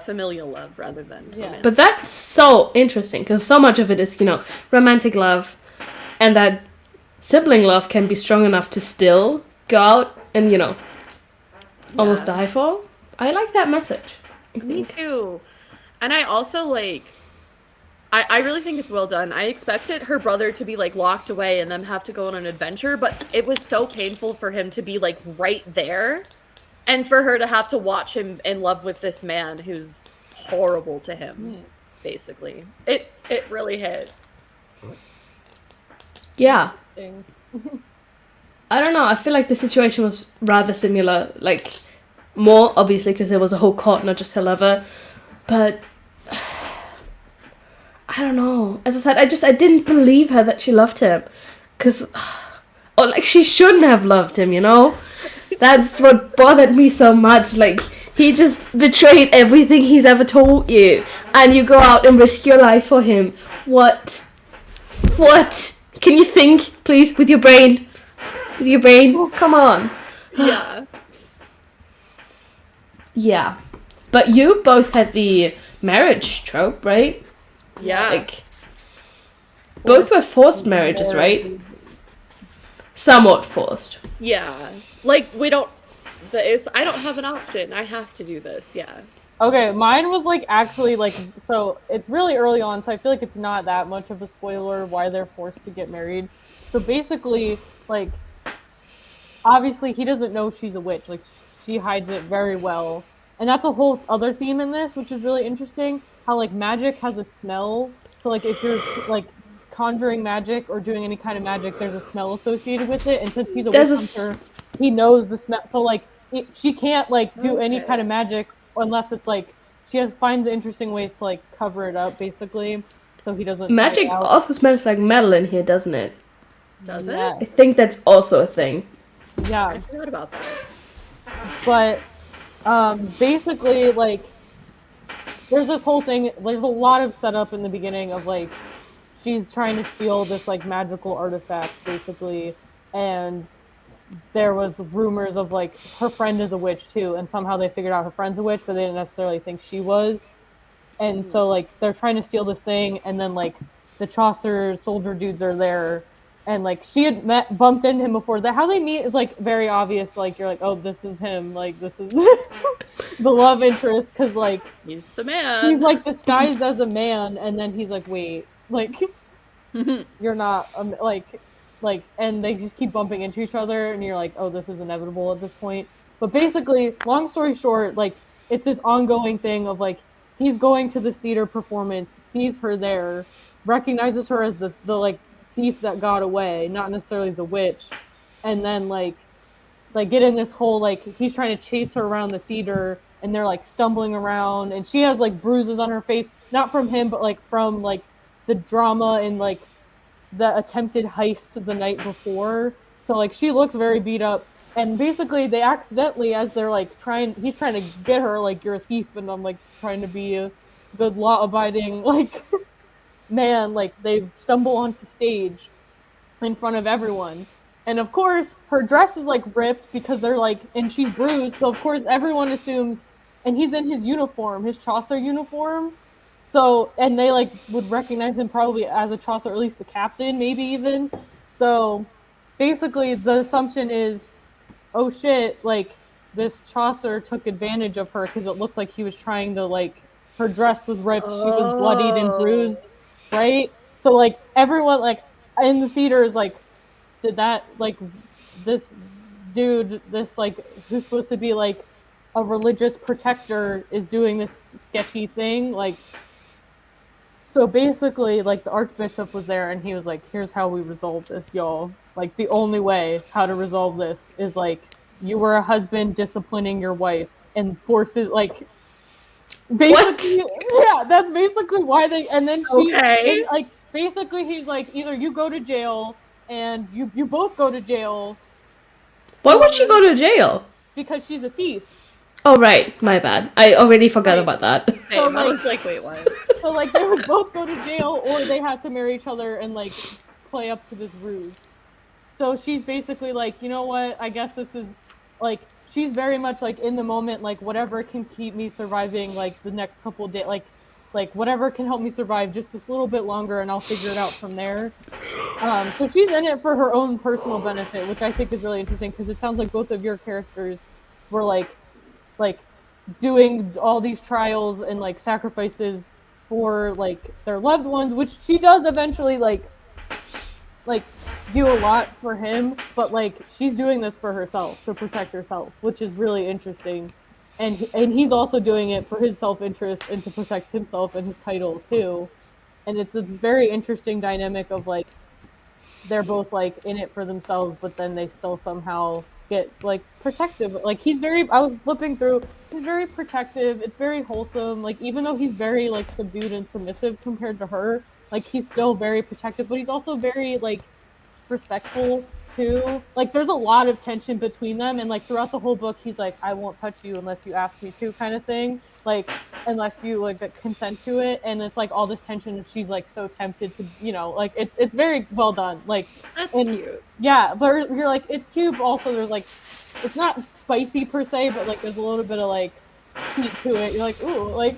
familial love rather than romantic. But that's so interesting, because so much of it is, romantic love, and that sibling love can be strong enough to still go out and, almost die for. I like that message. Me too. And I also, like, I really think it's well done. I expected her brother to be, like, locked away and then have to go on an adventure, but it was so painful for him to be, like, right there, and for her to have to watch him in love with this man who's horrible to him, basically. It really hit. Yeah. I don't know, I feel like the situation was rather similar, like, more, obviously, because there was a whole court, not just her lover, but I don't know. As I said, I didn't believe her that she loved him, because, or, like, she shouldn't have loved him, That's what bothered me so much, like, he just betrayed everything he's ever told you, and you go out and risk your life for him. What? Can you think, please, with your brain? With your brain? Come on. Yeah. Yeah. But you both had the marriage trope, right? Yeah. Like, both were forced marriages, right? Somewhat forced. Yeah. Like, I don't have an option. I have to do this, yeah. Okay, mine was, like, actually, like, so it's really early on, so I feel like it's not that much of a spoiler why they're forced to get married. So basically, like, obviously he doesn't know she's a witch. Like, she hides it very well. And that's a whole other theme in this, which is really interesting. How, like, magic has a smell. So, like, if you're, like, conjuring magic or doing any kind of magic, there's a smell associated with it. And since he's a witch hunter, he knows the smell. So, like, she can't, like, do any kind of magic unless it's, like, finds interesting ways to, like, cover it up, basically. So he doesn't. Magic also smells like metal in here, doesn't it? Does it? I think that's also a thing. Yeah. I forgot about that. But basically, like, there's this whole thing, there's a lot of setup in the beginning of, like, she's trying to steal this, like, magical artifact, basically, and there was rumors of, like, her friend is a witch, too, and somehow they figured out her friend's a witch, but they didn't necessarily think she was. And so, like, they're trying to steal this thing, and then, like, the Chaucer soldier dudes are there, and, like, she had bumped into him before. How they meet is, like, very obvious. Like, you're like, oh, this is him. Like, this is the love interest, because, like, he's the man. He's, like, disguised as a man, and then he's like, wait, like, you're not, like, and they just keep bumping into each other, and you're like, oh, this is inevitable at this point. But basically, long story short, like, it's this ongoing thing of, like, he's going to this theater performance, sees her there, recognizes her as the like, thief that got away, not necessarily the witch, and then, like, get in this whole, like, he's trying to chase her around the theater, and they're, like, stumbling around, and she has, like, bruises on her face, not from him, but, like, from, like, the drama and, like, the attempted heist the night before. So, like, she looks very beat up, and basically they accidentally, as they're, like, he's trying to get her, like, you're a thief, and I'm, like, trying to be a good law-abiding, like, man, like, they stumble onto stage in front of everyone. And of course, her dress is, like, ripped because they're, like, and she's bruised, so of course everyone assumes, and he's in his uniform, his Chaucer uniform, so, and they, like, would recognize him probably as a Chaucer, or at least the captain, maybe even. So, basically, the assumption is, oh shit, like, this Chaucer took advantage of her because it looks like he was trying to, like, her dress was ripped, she was bloodied and bruised, right? So, like, everyone, like, in the theater is like, did that, like, this dude, this, like, who's supposed to be, like, a religious protector is doing this sketchy thing, like, so basically, like, the Archbishop was there, and he was like, here's how we resolve this, y'all. Like, the only way how to resolve this is, like, you were a husband disciplining your wife, and forces, like, basically, yeah, that's basically why they, and then she, and, like, basically he's like, either you go to jail, and you both go to jail. Why would she go to jail? Because she's a thief. Oh, right. My bad. I already forgot about that. So, like, wait, what? So, like, they would both go to jail, or they had to marry each other and, like, play up to this ruse. So she's basically like, you know what? I guess this is like she's very much like in the moment, like whatever can keep me surviving like the next couple of days, like whatever can help me survive just this little bit longer, and I'll figure it out from there. So she's in it for her own personal benefit, which I think is really interesting because it sounds like both of your characters were like doing all these trials and like sacrifices for like their loved ones, which she does eventually like do a lot for him, but like she's doing this for herself to protect herself, which is really interesting. And he's also doing it for his self-interest and to protect himself and his title too. And it's this very interesting dynamic of like they're both like in it for themselves, but then they still somehow get like protective. Like I was flipping through, he's very protective. It's very wholesome. Like even though he's very like subdued and submissive compared to her, like he's still very protective, but he's also very like respectful too. Like there's a lot of tension between them, and like throughout the whole book he's like, I won't touch you unless you ask me to, kind of thing, like unless you like consent to it. And it's like all this tension, and she's like so tempted to, you know, like it's very well done. Like That's cute. Yeah, but you're like, it's cute, but also there's like, it's not spicy per se, but like there's a little bit of like heat to it. You're like, ooh, like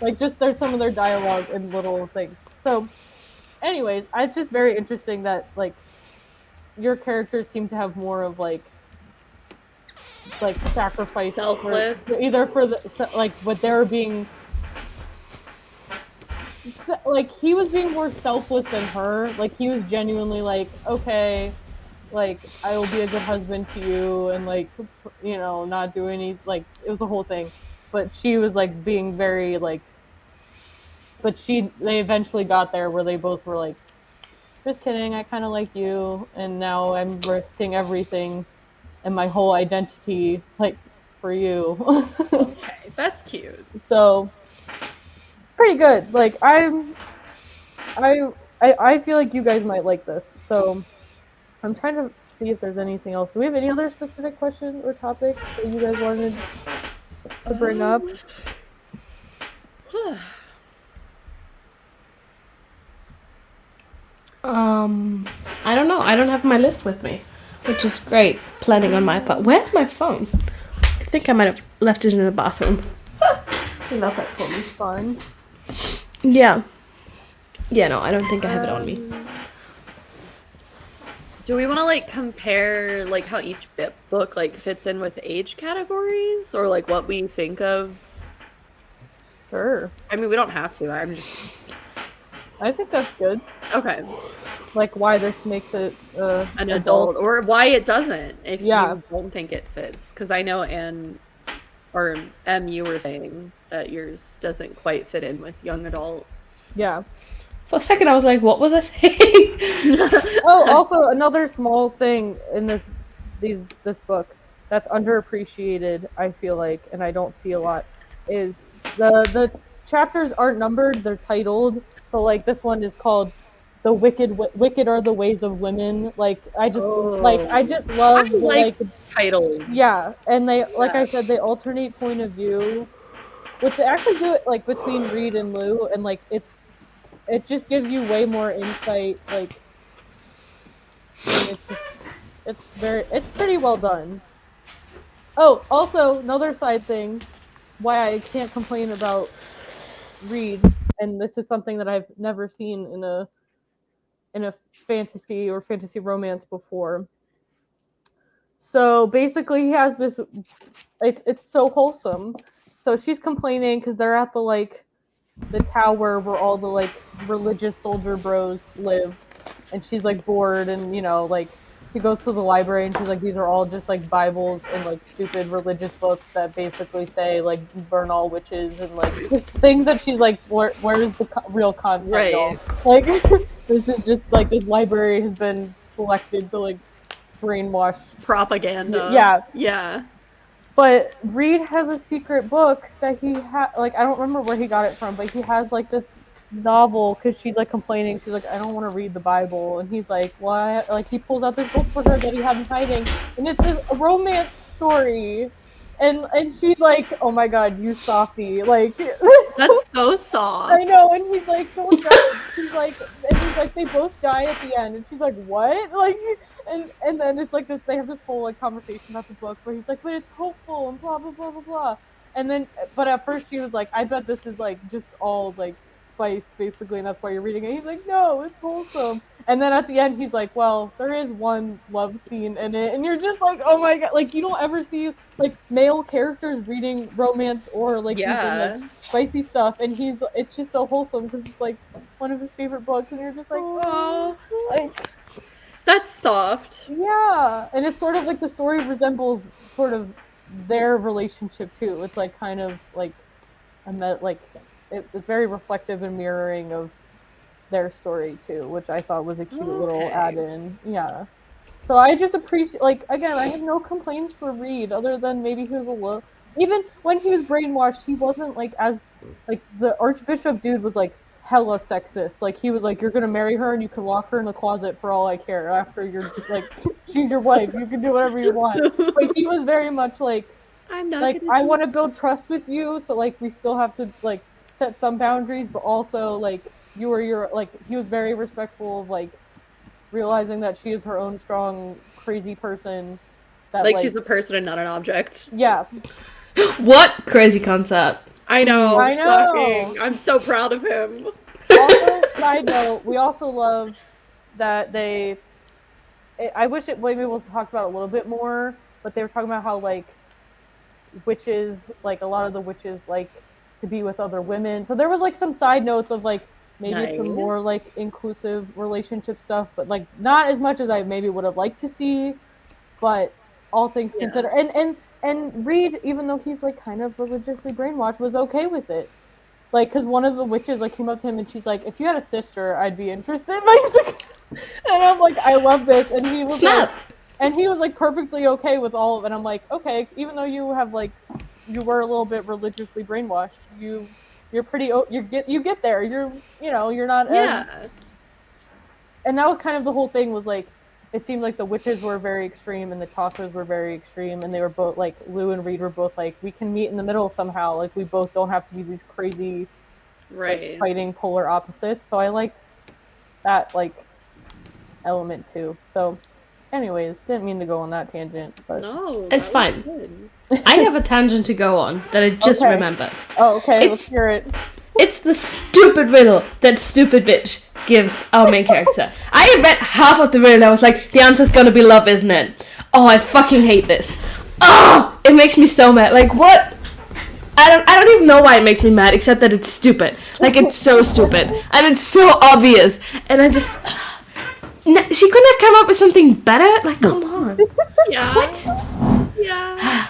like just there's some of their dialogue and little things. So anyways, it's just very interesting that like your characters seem to have more of like sacrifice, Selfless, either for the like what they're being like he was being more selfless than her. Like he was genuinely like, okay, like I will be a good husband to you, and like, you know, not do any, like it was a whole thing. But she was like being very like, but they eventually got there where they both were like, just kidding, I kind of like you, and now I'm risking everything and my whole identity like for you. Okay, that's cute. So pretty good. Like I feel like you guys might like this. So I'm trying to see if there's anything else. Do we have any other specific questions or topics that you guys wanted to bring up? I don't know. I don't have my list with me, which is great planning on my part. Where's my phone? I think I might have left it in the bathroom. I love that for me. Fun. Yeah. Yeah, no, I don't think I have it on me. Do we want to like compare like how each book like fits in with age categories, or like what we think of? Sure. I mean, we don't have to. I think that's good. Okay. Like why this makes it An adult, or why it doesn't if Yeah. you don't think it fits. Because I know you were saying that yours doesn't quite fit in with young adult. Yeah. For a second I was like, what was I saying? Oh, also another small thing in this book that's underappreciated, I feel like, and I don't see a lot, is the chapters aren't numbered, they're titled. So like this one is called "The Wicked Are the Ways of Women." Like I just love I like titles. Yeah, and they like I said, they alternate point of view, which they actually do it like between Reed and Lou, and like it just gives you way more insight. Like it's pretty well done. Oh, also another side thing, why I can't complain about Reed, and this is something that I've never seen in a fantasy or fantasy romance before. So basically he has this, it's so wholesome. So she's complaining because they're at the tower where all the like religious soldier bros live, and she's like bored, and you know, like she goes to the library and she's like, these are all just like Bibles and like stupid religious books that basically say like burn all witches, and like just things that she's like, where is the real content? Right. Like this is just like this library has been selected to like brainwash Propaganda. Yeah. Yeah. But Reed has a secret book that he had, like, I don't remember where he got it from, but he has, like, this novel, because she's, like, complaining. She's like, I don't want to read the Bible. And he's like, what? Like, he pulls out this book for her that he had in hiding, and it's this romance story. And she's like, oh my god, you Sophie. Like, That's so soft. I know, and he's like so sad. He's like, they both die at the end, and she's like, what? Like, and then it's like this. They have this whole like conversation about the book where he's like, but it's hopeful and blah blah blah blah blah. And then, but at first she was like, I bet this is like just all like spice basically, and that's why you're reading it. He's like, no, it's wholesome. And then at the end, he's like, well, there is one love scene in it, and you're just like, oh my god, like you don't ever see like male characters reading romance or like even, like, spicy stuff, and it's just so wholesome because it's like one of his favorite books, and you're just like, oh, like that's soft. Yeah, and it's sort of like the story resembles sort of their relationship too. It's like kind of like it's very reflective and mirroring of their story too, which I thought was a cute little add-in. Yeah. So I just appreciate, like, again, I have no complaints for Reed other than maybe he was a little, even when he was brainwashed, he wasn't like as, like, the Archbishop dude was like hella sexist. Like, he was like, you're gonna marry her and you can lock her in the closet for all I care. After you're like, she's your wife, you can do whatever you want. But he was very much like, I want to build trust with you, so like we still have to like set some boundaries, but also like he was very respectful of like realizing that she is her own strong, crazy person. That like she's a person and not an object. Yeah. What crazy concept? I know. Shocking. I'm so proud of him. Also, side note, we also love that I wish maybe we'll talk about it a little bit more, but they were talking about how like witches, like a lot of the witches like to be with other women. So there was like some side notes of like maybe some more like inclusive relationship stuff, but like not as much as I maybe would have liked to see. But all things considered, and Reed, even though he's like kind of religiously brainwashed, was okay with it. Like, because one of the witches like came up to him and she's like, if you had a sister, I'd be interested. Like, and I'm like, I love this, and he was like, and he was like perfectly okay with all of it. I'm like, okay, even though you have like, you were a little bit religiously brainwashed, you're pretty, you get there. You're not as. And that was kind of the whole thing, was like, it seemed like the witches were very extreme and the Chaucers were very extreme, and they were both like, Lou and Reed were both like, we can meet in the middle somehow. Like, we both don't have to be these crazy, like, fighting polar opposites. So I liked that like element too. So. Anyways, didn't mean to go on that tangent, but no, it's fine. I have a tangent to go on that I just remembered. Oh, okay, let's hear it. It's the stupid riddle that stupid bitch gives our main character. I read half of the riddle and I was like, the answer's gonna be love, isn't it? Oh, I fucking hate this. Oh, it makes me so mad. Like, what? I don't even know why it makes me mad, except that it's stupid. Like, it's so stupid. And it's so obvious. And I just... she couldn't have come up with something better? Like, come on. Yeah. What? Yeah.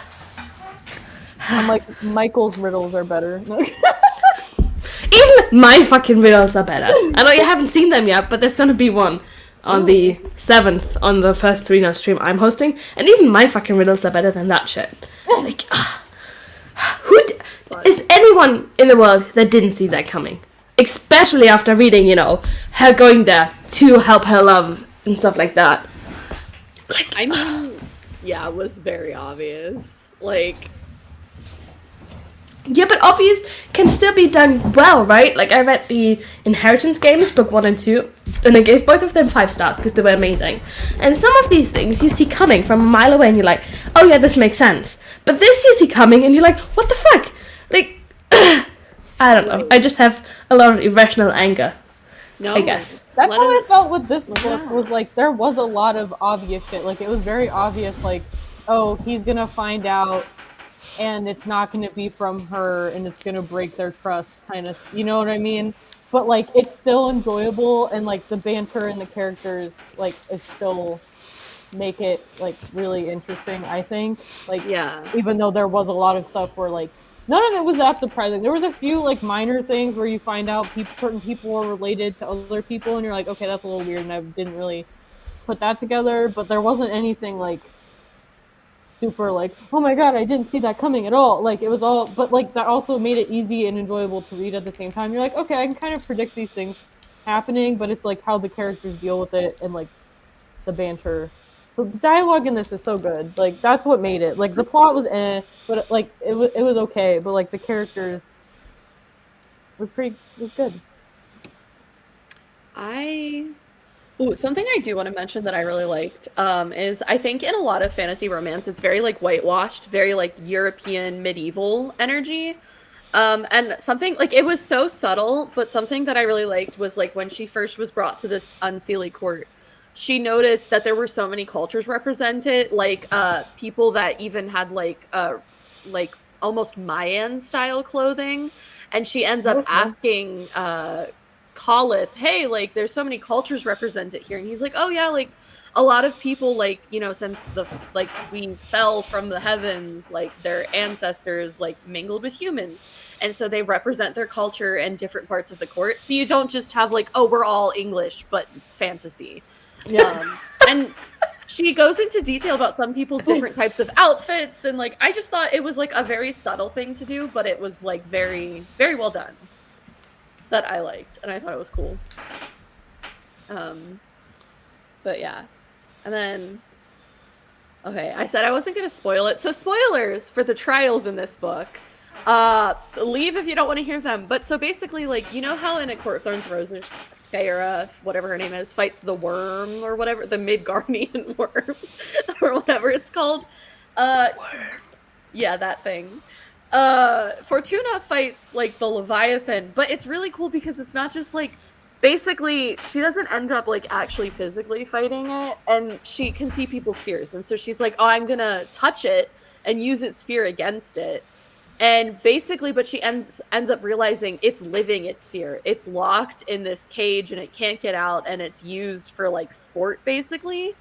I'm like, Michael's riddles are better. Even my fucking riddles are better. I know you haven't seen them yet, but there's gonna be one on the 7th, on the first 3 now stream I'm hosting, and even my fucking riddles are better than that shit. Like, is anyone in the world that didn't see that coming? Especially after reading, her going there to help her love and stuff like that. Like, I mean, yeah, it was very obvious. Like, yeah, but obvious can still be done well, right? Like, I read the Inheritance games, book 1 and 2, and I gave both of them 5 stars because they were amazing. And some of these things you see coming from a mile away and you're like, oh yeah, this makes sense. But this you see coming and you're like, what the fuck? Like, I don't know. I just have a lot of irrational anger, I guess. That's how I felt with this book, was like, there was a lot of obvious shit. Like, it was very obvious, like, oh, he's gonna find out and it's not gonna be from her and it's gonna break their trust, kind of, you know what I mean? But, like, it's still enjoyable, and, like, the banter and the characters, like, it still make it, like, really interesting, I think. Like, even though there was a lot of stuff where, like, none of it was that surprising. There was a few, like, minor things where you find out certain people are related to other people, and you're like, okay, that's a little weird, and I didn't really put that together, but there wasn't anything, like, super, like, oh my god, I didn't see that coming at all. Like, it was all, but, like, that also made it easy and enjoyable to read at the same time. You're like, okay, I can kind of predict these things happening, but it's, like, how the characters deal with it, and, like, the banter. The dialogue in this is so good. Like, that's what made it. Like, the plot was but, like, it was okay, but, like, the characters was good. Something I do want to mention that I really liked is I think in a lot of fantasy romance, it's very like whitewashed, very like European medieval energy. And something like it was so subtle, but something that I really liked was like when she first was brought to this unseelie court, she noticed that there were so many cultures represented, like people that even had like almost Mayan style clothing, and she ends up asking Khalith, hey, like there's so many cultures represented here, and he's like, oh yeah, like a lot of people, like, you know, since the like we fell from the heavens, like their ancestors like mingled with humans, and so they represent their culture in different parts of the court, so you don't just have like, oh, we're all English but fantasy. And she goes into detail about some people's different types of outfits, and like I just thought it was like a very subtle thing to do, but it was like very, very well done, that I liked, and I thought it was cool. But yeah. And then, okay, I said I wasn't going to spoil it. So spoilers for the trials in this book. Leave if you don't want to hear them. But so basically, like, you know how in A Court of Thorns and Roses, Feyre, whatever her name is, fights the worm or whatever, the Midgardian worm or whatever it's called? Yeah, that thing. Fortuna fights, like, the Leviathan, but it's really cool because it's not just, like, basically, she doesn't end up, like, actually physically fighting it, and she can see people's fears, and so she's like, oh, I'm gonna touch it and use its fear against it, and basically, but she ends up realizing it's living its fear. It's locked in this cage, and it can't get out, and it's used for, like, sport, basically.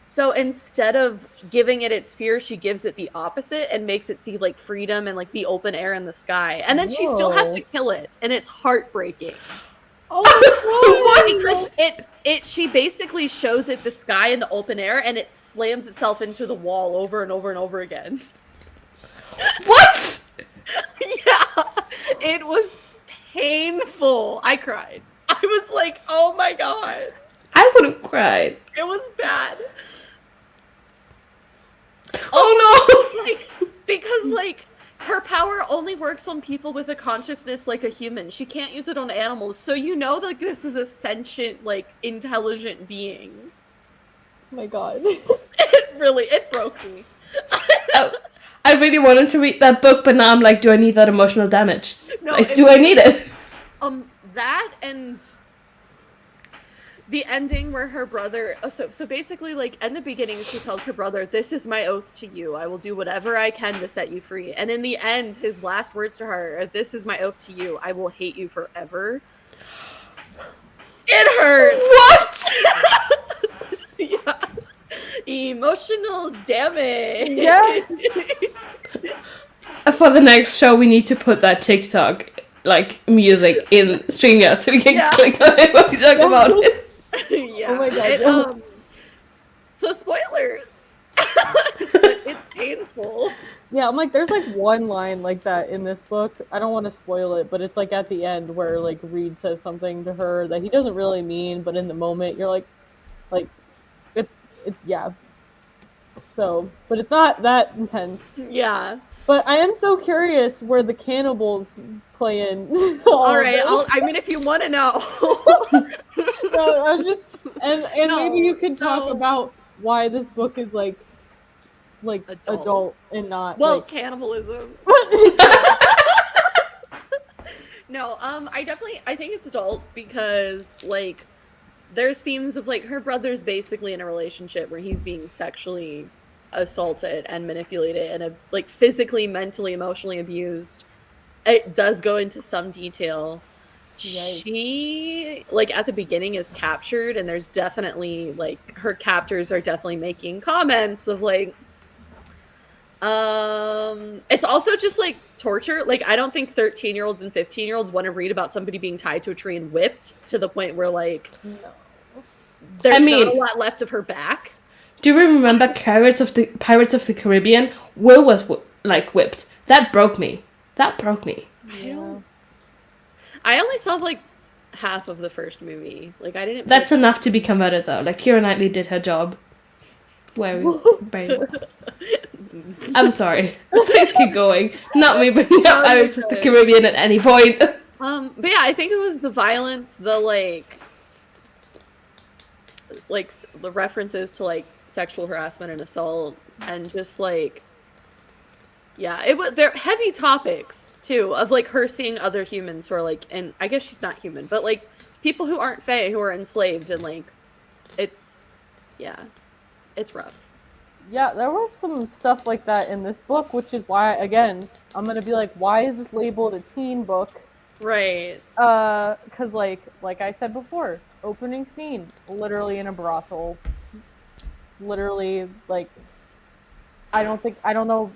So instead of giving it its fear, she gives it the opposite and makes it see, like, freedom and, like, the open air in the sky, and then she still has to kill it, and it's heartbreaking. Oh, because she basically shows it the sky in the open air, and it slams itself into the wall over and over and over again. What? Yeah, it was painful. I cried. I was like, oh my god. I would have cried. It was bad. Oh no! Like, because, like, her power only works on people with a consciousness like a human. She can't use it on animals. So you know that, like, this is a sentient, like, intelligent being. Oh my god. It broke me. Oh, I really wanted to read that book, but now I'm like, do I need that emotional damage? No, like, do I need it? That and the ending where her brother, so basically, like, in the beginning, she tells her brother, this is my oath to you. I will do whatever I can to set you free. And in the end, his last words to her are, this is my oath to you. I will hate you forever. It hurts. What? Yeah. Emotional damage. Yeah. For the next show, we need to put that TikTok, like, music in StreamYard so we can click on it when we talk about it. Yeah. Oh my god. So spoilers. But it's painful. Yeah, I'm like, there's like one line like that in this book. I don't want to spoil it, but it's like at the end where like Reed says something to her that he doesn't really mean, but in the moment you're like it's yeah. So, but it's not that intense. Yeah. But I am so curious where the cannibals play in. All right. I mean, if you want to know. No, I was just and No, maybe you could talk no. about why this book is like adult and not like cannibalism. No, I think it's adult because, like, there's themes of, like, her brother's basically in a relationship where he's being sexually assaulted and manipulated and, like, physically, mentally, emotionally abused. It does go into some detail. Yikes. She, like, at the beginning is captured, and there's definitely, like, her captors are definitely making comments of, like, it's also just, like, torture. Like, I don't think 13-year-olds and 15-year-olds want to read about somebody being tied to a tree and whipped to the point where, like, there's not a lot left of her back. Do you remember Pirates of the Caribbean? Will was like whipped. That broke me. Yeah. I only saw, like, half of the first movie. Like, I didn't. That's enough to be converted, though. Like, Keira Knightley did her job. Very well. I'm sorry. Please keep going. Not me bringing up Pirates of the Caribbean at any point. But yeah, I think it was the violence, the the references to like sexual harassment and assault, and just like, yeah, it was, they're heavy topics too, of like her seeing other humans who are like, and I guess she's not human, but like people who aren't Fae who are enslaved, and like, it's, yeah, it's rough. Yeah, there was some stuff like that in this book, which is why, again, I'm gonna be like, why is this labeled a teen book? Right. Cause like I said before, opening scene, literally in a brothel. Literally, like, I don't know.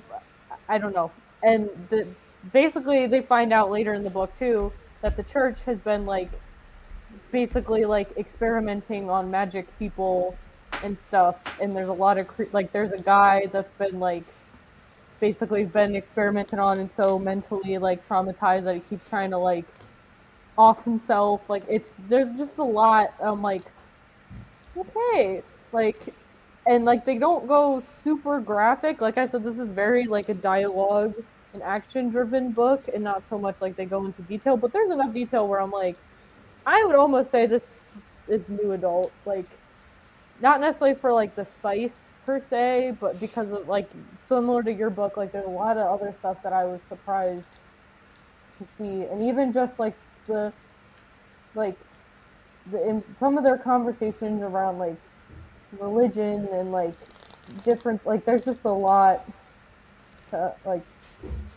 And basically, they find out later in the book, too, that the church has been, like, basically, like, experimenting on magic people and stuff. And there's a lot of, there's a guy that's been, like, basically been experimented on and so mentally, like, traumatized that he keeps trying to, like, off himself. Like, there's just a lot. I'm like, okay. Like, and like they don't go super graphic. Like I said, this is very like a dialogue and action driven book, and not so much like they go into detail, but there's enough detail where I'm like, I would almost say this is new adult, like not necessarily for like the spice per se, but because of like similar to your book, like there's a lot of other stuff that I was surprised to see. And even just like the in some of their conversations around like religion and like different, like there's just a lot to like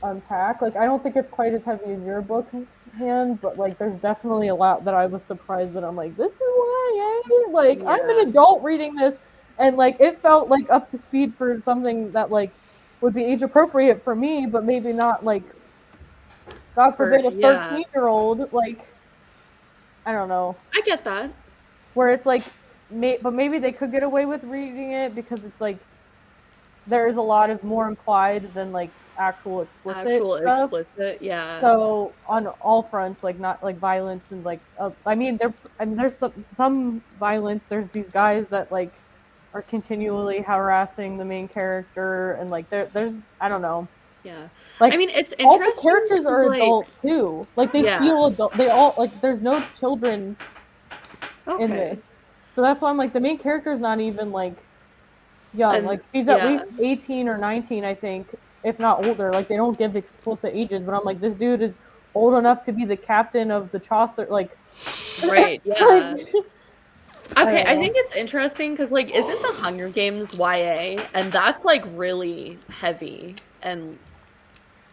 unpack. Like I don't think it's quite as heavy as your book hand, but like there's definitely a lot that I was surprised that I'm like, this is why like Yeah. I'm an adult reading this, and like it felt like up to speed for something that like would be age appropriate for me, but maybe not like, God forbid, a 13-year-old. Like I don't know. I get that. Where it's like, but maybe they could get away with reading it because it's like there is a lot of more implied than like actual explicit stuff. Yeah. So on all fronts, like not like violence and like there's some violence. There's these guys that like are continually harassing the main character, and like there's I don't know. Yeah. Like I mean, it's interesting. All the characters are adult too. Like they feel adult. They all like there's no children in this. So that's why I'm like, the main character is not even like young. And, like she's at least 18 or 19, I think, if not older. Like they don't give explicit ages, but I'm like, this dude is old enough to be the captain of the Chaucer. Like, right? Yeah. Okay, I think it's interesting because like, isn't the Hunger Games YA, and that's like really heavy and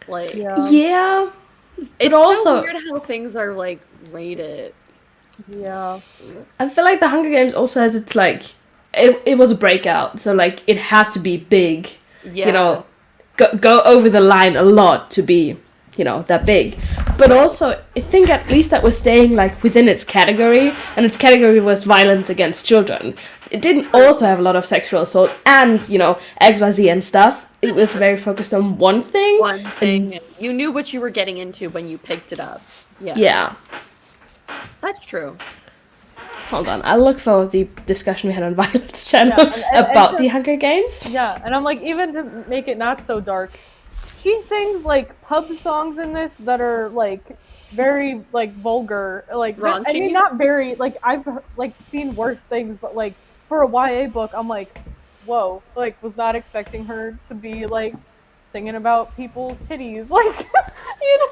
like yeah. It's also so weird how things are like rated. Yeah. I feel like the Hunger Games also has its like it was a breakout, so like it had to be big. Yeah. You know, go over the line a lot to be, you know, that big. But also I think at least that was staying like within its category, and its category was violence against children. It didn't also have a lot of sexual assault and, you know, XYZ and stuff. It was very focused on one thing. And you knew what you were getting into when you picked it up. Yeah. Yeah. That's true. Hold on, I'll look for the discussion we had on Violet's channel about the Hunger Games. Yeah, and I'm like, even to make it not so dark, she sings like pub songs in this that are like very like vulgar, like raunchy. I mean, not very like I've like seen worse things, but like for a YA book, I'm like, whoa, like was not expecting her to be like singing about people's titties, like you know.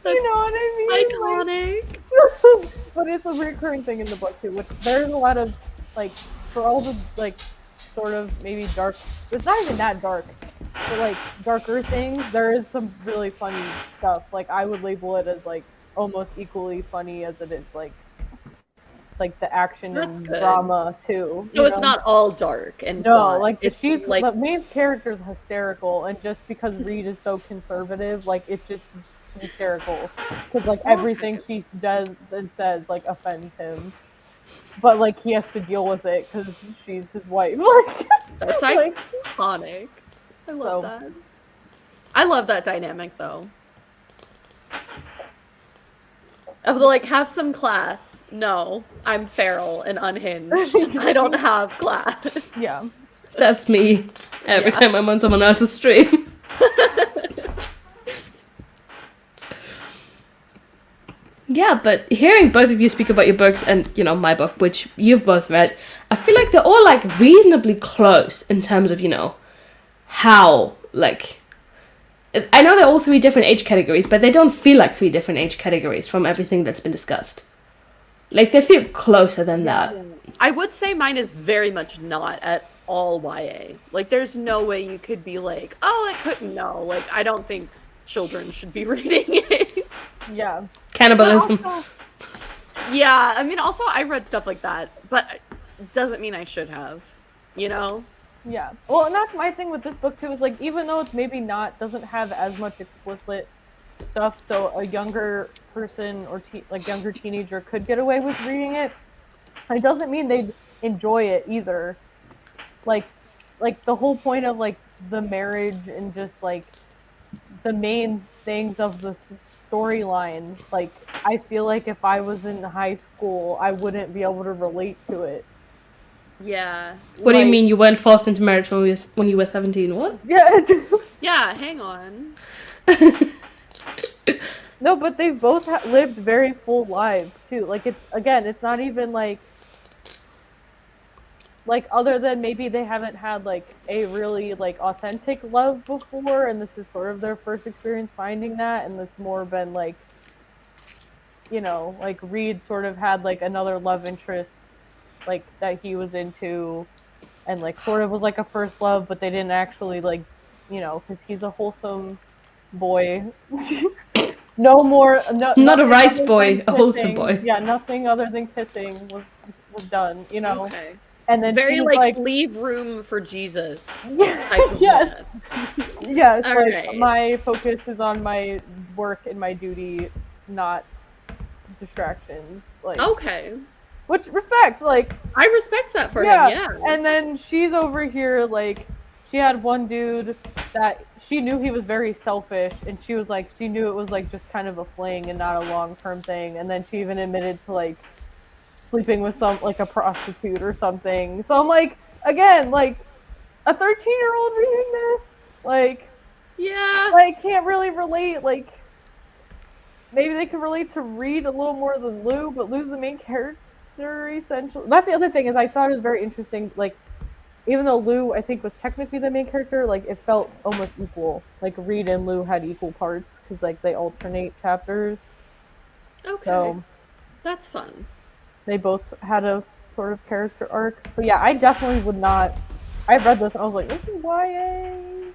That's you know what I mean? Iconic. Like, but it's a recurring thing in the book too, which there's a lot of like, for all the like sort of maybe dark, it's not even that dark, but like darker things, there is some really funny stuff. Like I would label it as like almost equally funny as it is like the action and drama too. So it's not all dark and no, plot. Like she's like the main character is hysterical, and just because Reed is so conservative, like it just hysterical because like everything she does and says like offends him, but like he has to deal with it because she's his wife. Like that's like, iconic. I love that. I love that dynamic though. Of the like, have some class. No, I'm feral and unhinged. I don't have class. Yeah, that's me every time I'm on someone else's stream. Yeah, but hearing both of you speak about your books and, you know, my book, which you've both read, I feel like they're all, like, reasonably close in terms of, you know, how, like... I know they're all 3 different age categories, but they don't feel like 3 different age categories from everything that's been discussed. Like, they feel closer than that. I would say mine is very much not at all YA. Like, there's no way you could be like, oh, it couldn't know. Like, I don't think children should be reading it. Yeah. Cannibalism. Yeah, I mean, also, I read stuff like that, but it doesn't mean I should have, you know? Yeah. Well, and that's my thing with this book too, is like, even though it's maybe doesn't have as much explicit stuff, so a younger person or younger teenager could get away with reading it, it doesn't mean they'd enjoy it either. Like the whole point of like the marriage and just like the main things of the storyline, like I feel like if I was in high school, I wouldn't be able to relate to it. Yeah. What do you mean you weren't forced into marriage when you were 17? What? Yeah. Yeah, hang on. No, but they've both lived very full lives too. Like it's not even like other than maybe they haven't had like a really like authentic love before, and this is sort of their first experience finding that, and it's more been like, you know, like Reed sort of had like another love interest like that he was into, and like sort of was like a first love, but they didn't actually like, you know, because he's a wholesome boy. Not a rice boy, a wholesome boy. Yeah, nothing other than kissing was done, you know. Okay. And then very like leave room for Jesus type of yes. man. Yes, All like right. My focus is on my work and my duty, not distractions. Like okay. Which respect, like I respect that for him, yeah. And then she's over here like she had one dude that she knew he was very selfish, and she was like she knew it was like just kind of a fling and not a long-term thing, and then she even admitted to like sleeping with some like a prostitute or something. So I'm like, again, like a 13-year-old reading this, like yeah, like can't really relate. Like maybe they can relate to Reed a little more than Lou, but Lou's the main character essentially. That's the other thing, is I thought it was very interesting, like even though Lou I think was technically the main character, like it felt almost equal. Like Reed and Lou had equal parts because like they alternate chapters. Okay, so that's fun. They both had a sort of character arc. But yeah, I definitely would not... I read this and I was like, this is YA?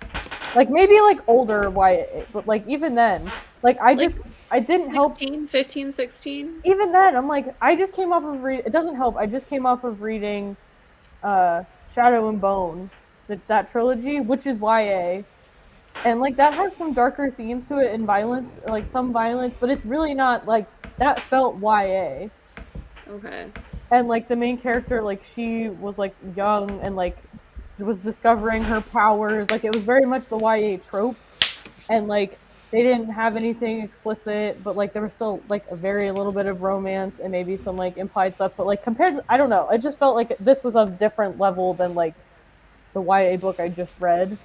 Like, maybe, like, older YA. But, like, even then... Like, I didn't 16, help... 15, 16? Even then, I'm like, I just came off of reading... It doesn't help. I just came off of reading Shadow and Bone, that trilogy, which is YA. And, like, that has some darker themes to it and violence, like, some violence. But it's really not, like... That felt YA. Okay. And like the main character, like she was like young and like was discovering her powers. Like it was very much the YA tropes, and like they didn't have anything explicit, but like there was still like a very little bit of romance and maybe some like implied stuff. But like compared to, I don't know, it just felt like this was a different level than like the YA book I just read.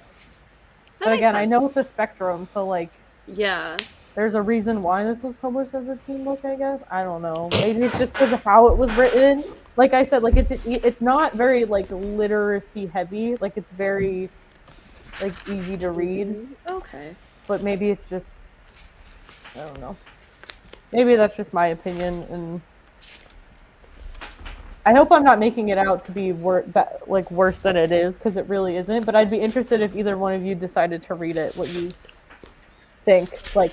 But again, I know it's a spectrum, so like yeah. There's a reason why this was published as a teen book, I guess. I don't know. Maybe it's just because of how it was written. Like I said, like it's not very like literacy heavy. Like it's very like easy to read. Okay. But maybe it's just, I don't know. Maybe that's just my opinion, and I hope I'm not making it out to be worse than it is, because it really isn't. But I'd be interested if either one of you decided to read it, what you think, like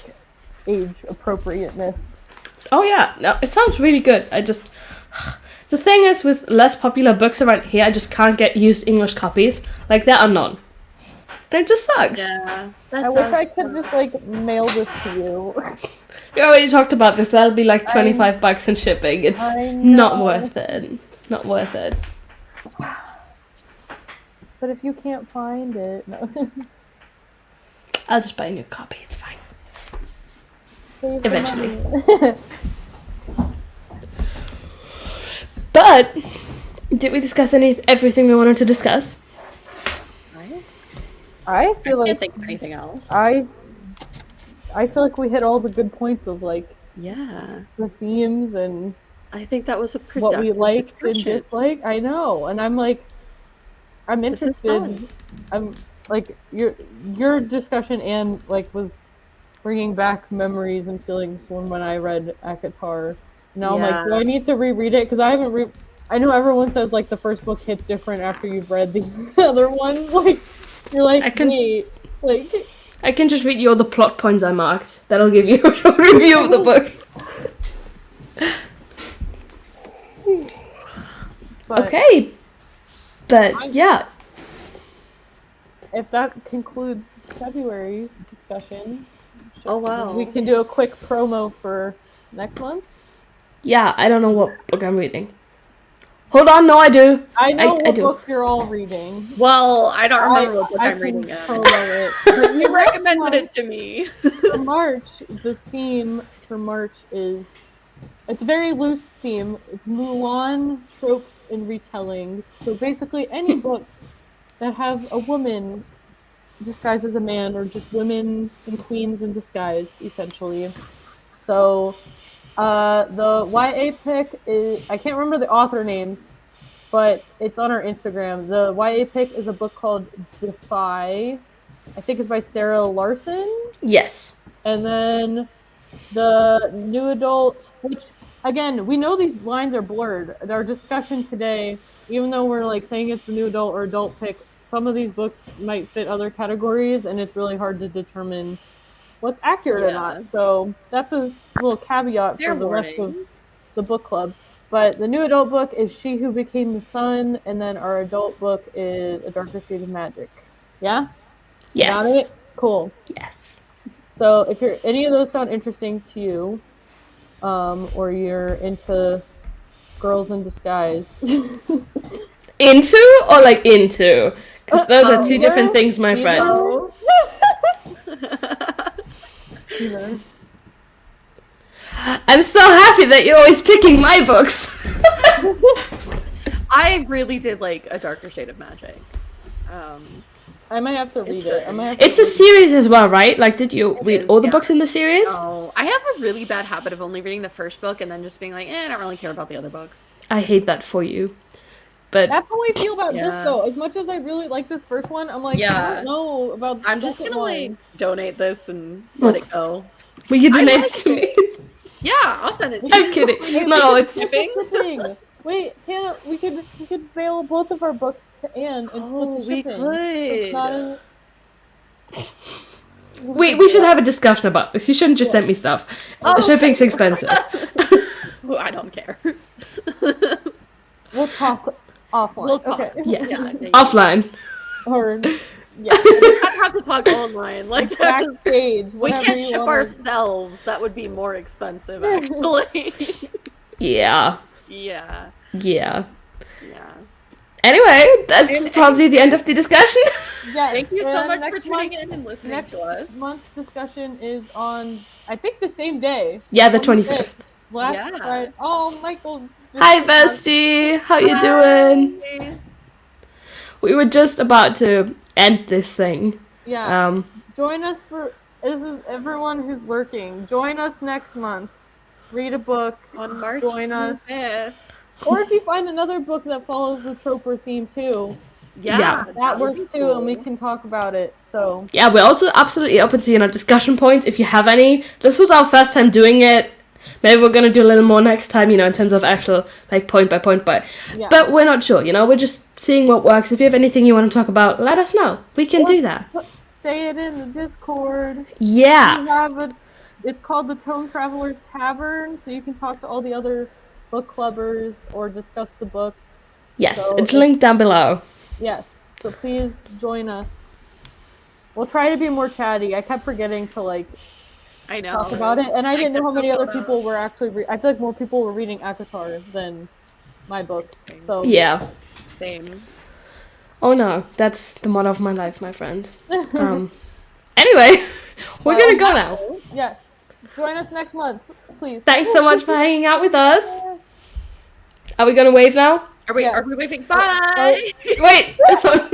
age appropriateness. Oh yeah, no, it sounds really good. The thing is, with less popular books around here, I just can't get used English copies. Like, there are none. And it just sucks. Yeah. I wish I could just like mail this to you. We already talked about this. That'll be like $25 in shipping. It's not worth it. Not worth it. But if you can't find it, no. I'll just buy a new copy. It's fine. Save eventually. But did we discuss everything we wanted to discuss? I feel I like can't think of anything else. I feel like we hit all the good points of like Yeah. the themes and I think that was a what productive we liked and discussion. disliked. I know, and I'm like, I'm This is interested. fun. I'm like your discussion and like was bringing back memories and feelings from when I read ACOTAR. Now I'm like, do I need to reread it? Because I haven't I know everyone says like the first book hits different after you've read the other ones. Like you're like, wait, like I can just read you all the plot points I marked. That'll give you a short review of the book. but Okay. But yeah. if that concludes February's discussion, Oh wow. we can do a quick promo for next month. Yeah, I don't know what book I'm reading. Hold on, no, I do. I know I what do. books you're all reading. Well, I don't remember what book I I'm can reading yet. promo it. But You recommended it to me. For March, the theme for March is, it's a very loose theme. It's Mulan tropes and retellings. So basically any books that have a woman disguised as a man, or just women and queens in disguise, essentially. So the YA pick is, I can't remember the author names, but it's on our Instagram. The YA pick is a book called Defy. I think it's by Sarah Larson. Yes. And then the new adult, which again, we know these lines are blurred. Our discussion today, even though we're like saying it's the new adult or adult pick, some of these books might fit other categories, and it's really hard to determine what's accurate or not. So that's a little caveat for the rest of the book club. But the new adult book is She Who Became the Sun, and then our adult book is A Darker Shade of Magic. Yeah? Yes. Got it? Cool. Yes. So if you're any of those sound interesting to you, or you're into girls in disguise. Into or like into? Because those are two different things, my friend. I'm so happy that you're always picking my books. I really did like A Darker Shade of Magic. I might have to read it. It's a series as well, right? Like, did you read all the books in the series? No, I have a really bad habit of only reading the first book and then just being like, I don't really care about the other books. I hate that for you. But that's how I feel about this, though. As much as I really like this first one, I'm like, I don't know about the I'm just gonna like donate this and let it go. Will you donate it to me? Yeah, I'll send it to you. I'm kidding. No, it's shipping. Wait, Hannah, we could mail both of our books to Anne and split the shipping. We could. We should have a discussion about this. You shouldn't just send me stuff. The shipping's expensive. I don't care. We'll talk offline. We'll talk. Okay. Yes. Yeah, offline. Or yeah. I'd have to talk online. Like backstage. We can't ship ourselves. That would be more expensive, actually. Yeah. Yeah. Yeah. Yeah. Anyway, that's probably the end of the discussion. Yeah. Thank you so much for tuning in and listening to us. Next month's discussion is on, I think, the same day. Yeah, the 25th. Last Friday. Oh, Michael. Hi, bestie. How you doing? We were just about to end this thing. Yeah. Join us for, this is everyone who's lurking. Join us next month. Read a book. On March 25th. Or if you find another book that follows the trope or theme too. Yeah. That works too, and we can talk about it. So yeah, we're also absolutely open to, discussion points if you have any. This was our first time doing it. Maybe we're gonna do a little more next time, in terms of actual point by point, but we're not sure, we're just seeing what works. If you have anything you want to talk about, let us know. We can do that. Say it in the Discord. Yeah. It's called the Tome Travelers Tavern, so you can talk to all the other book clubbers or discuss the books. Yes, so it's linked down below. Yes, so please join us. We'll try to be more chatty. I kept forgetting to I know. talk about it, and I didn't know how many other people were actually. I feel like more people were reading ACOTAR than my book. So yeah, same. Oh no, that's the motto of my life, my friend. Anyway, we're gonna go now. Yes, join us next month, please. Thanks so much for hanging out with us. Are we gonna wave now? Are we waving? Bye. Wait, this one.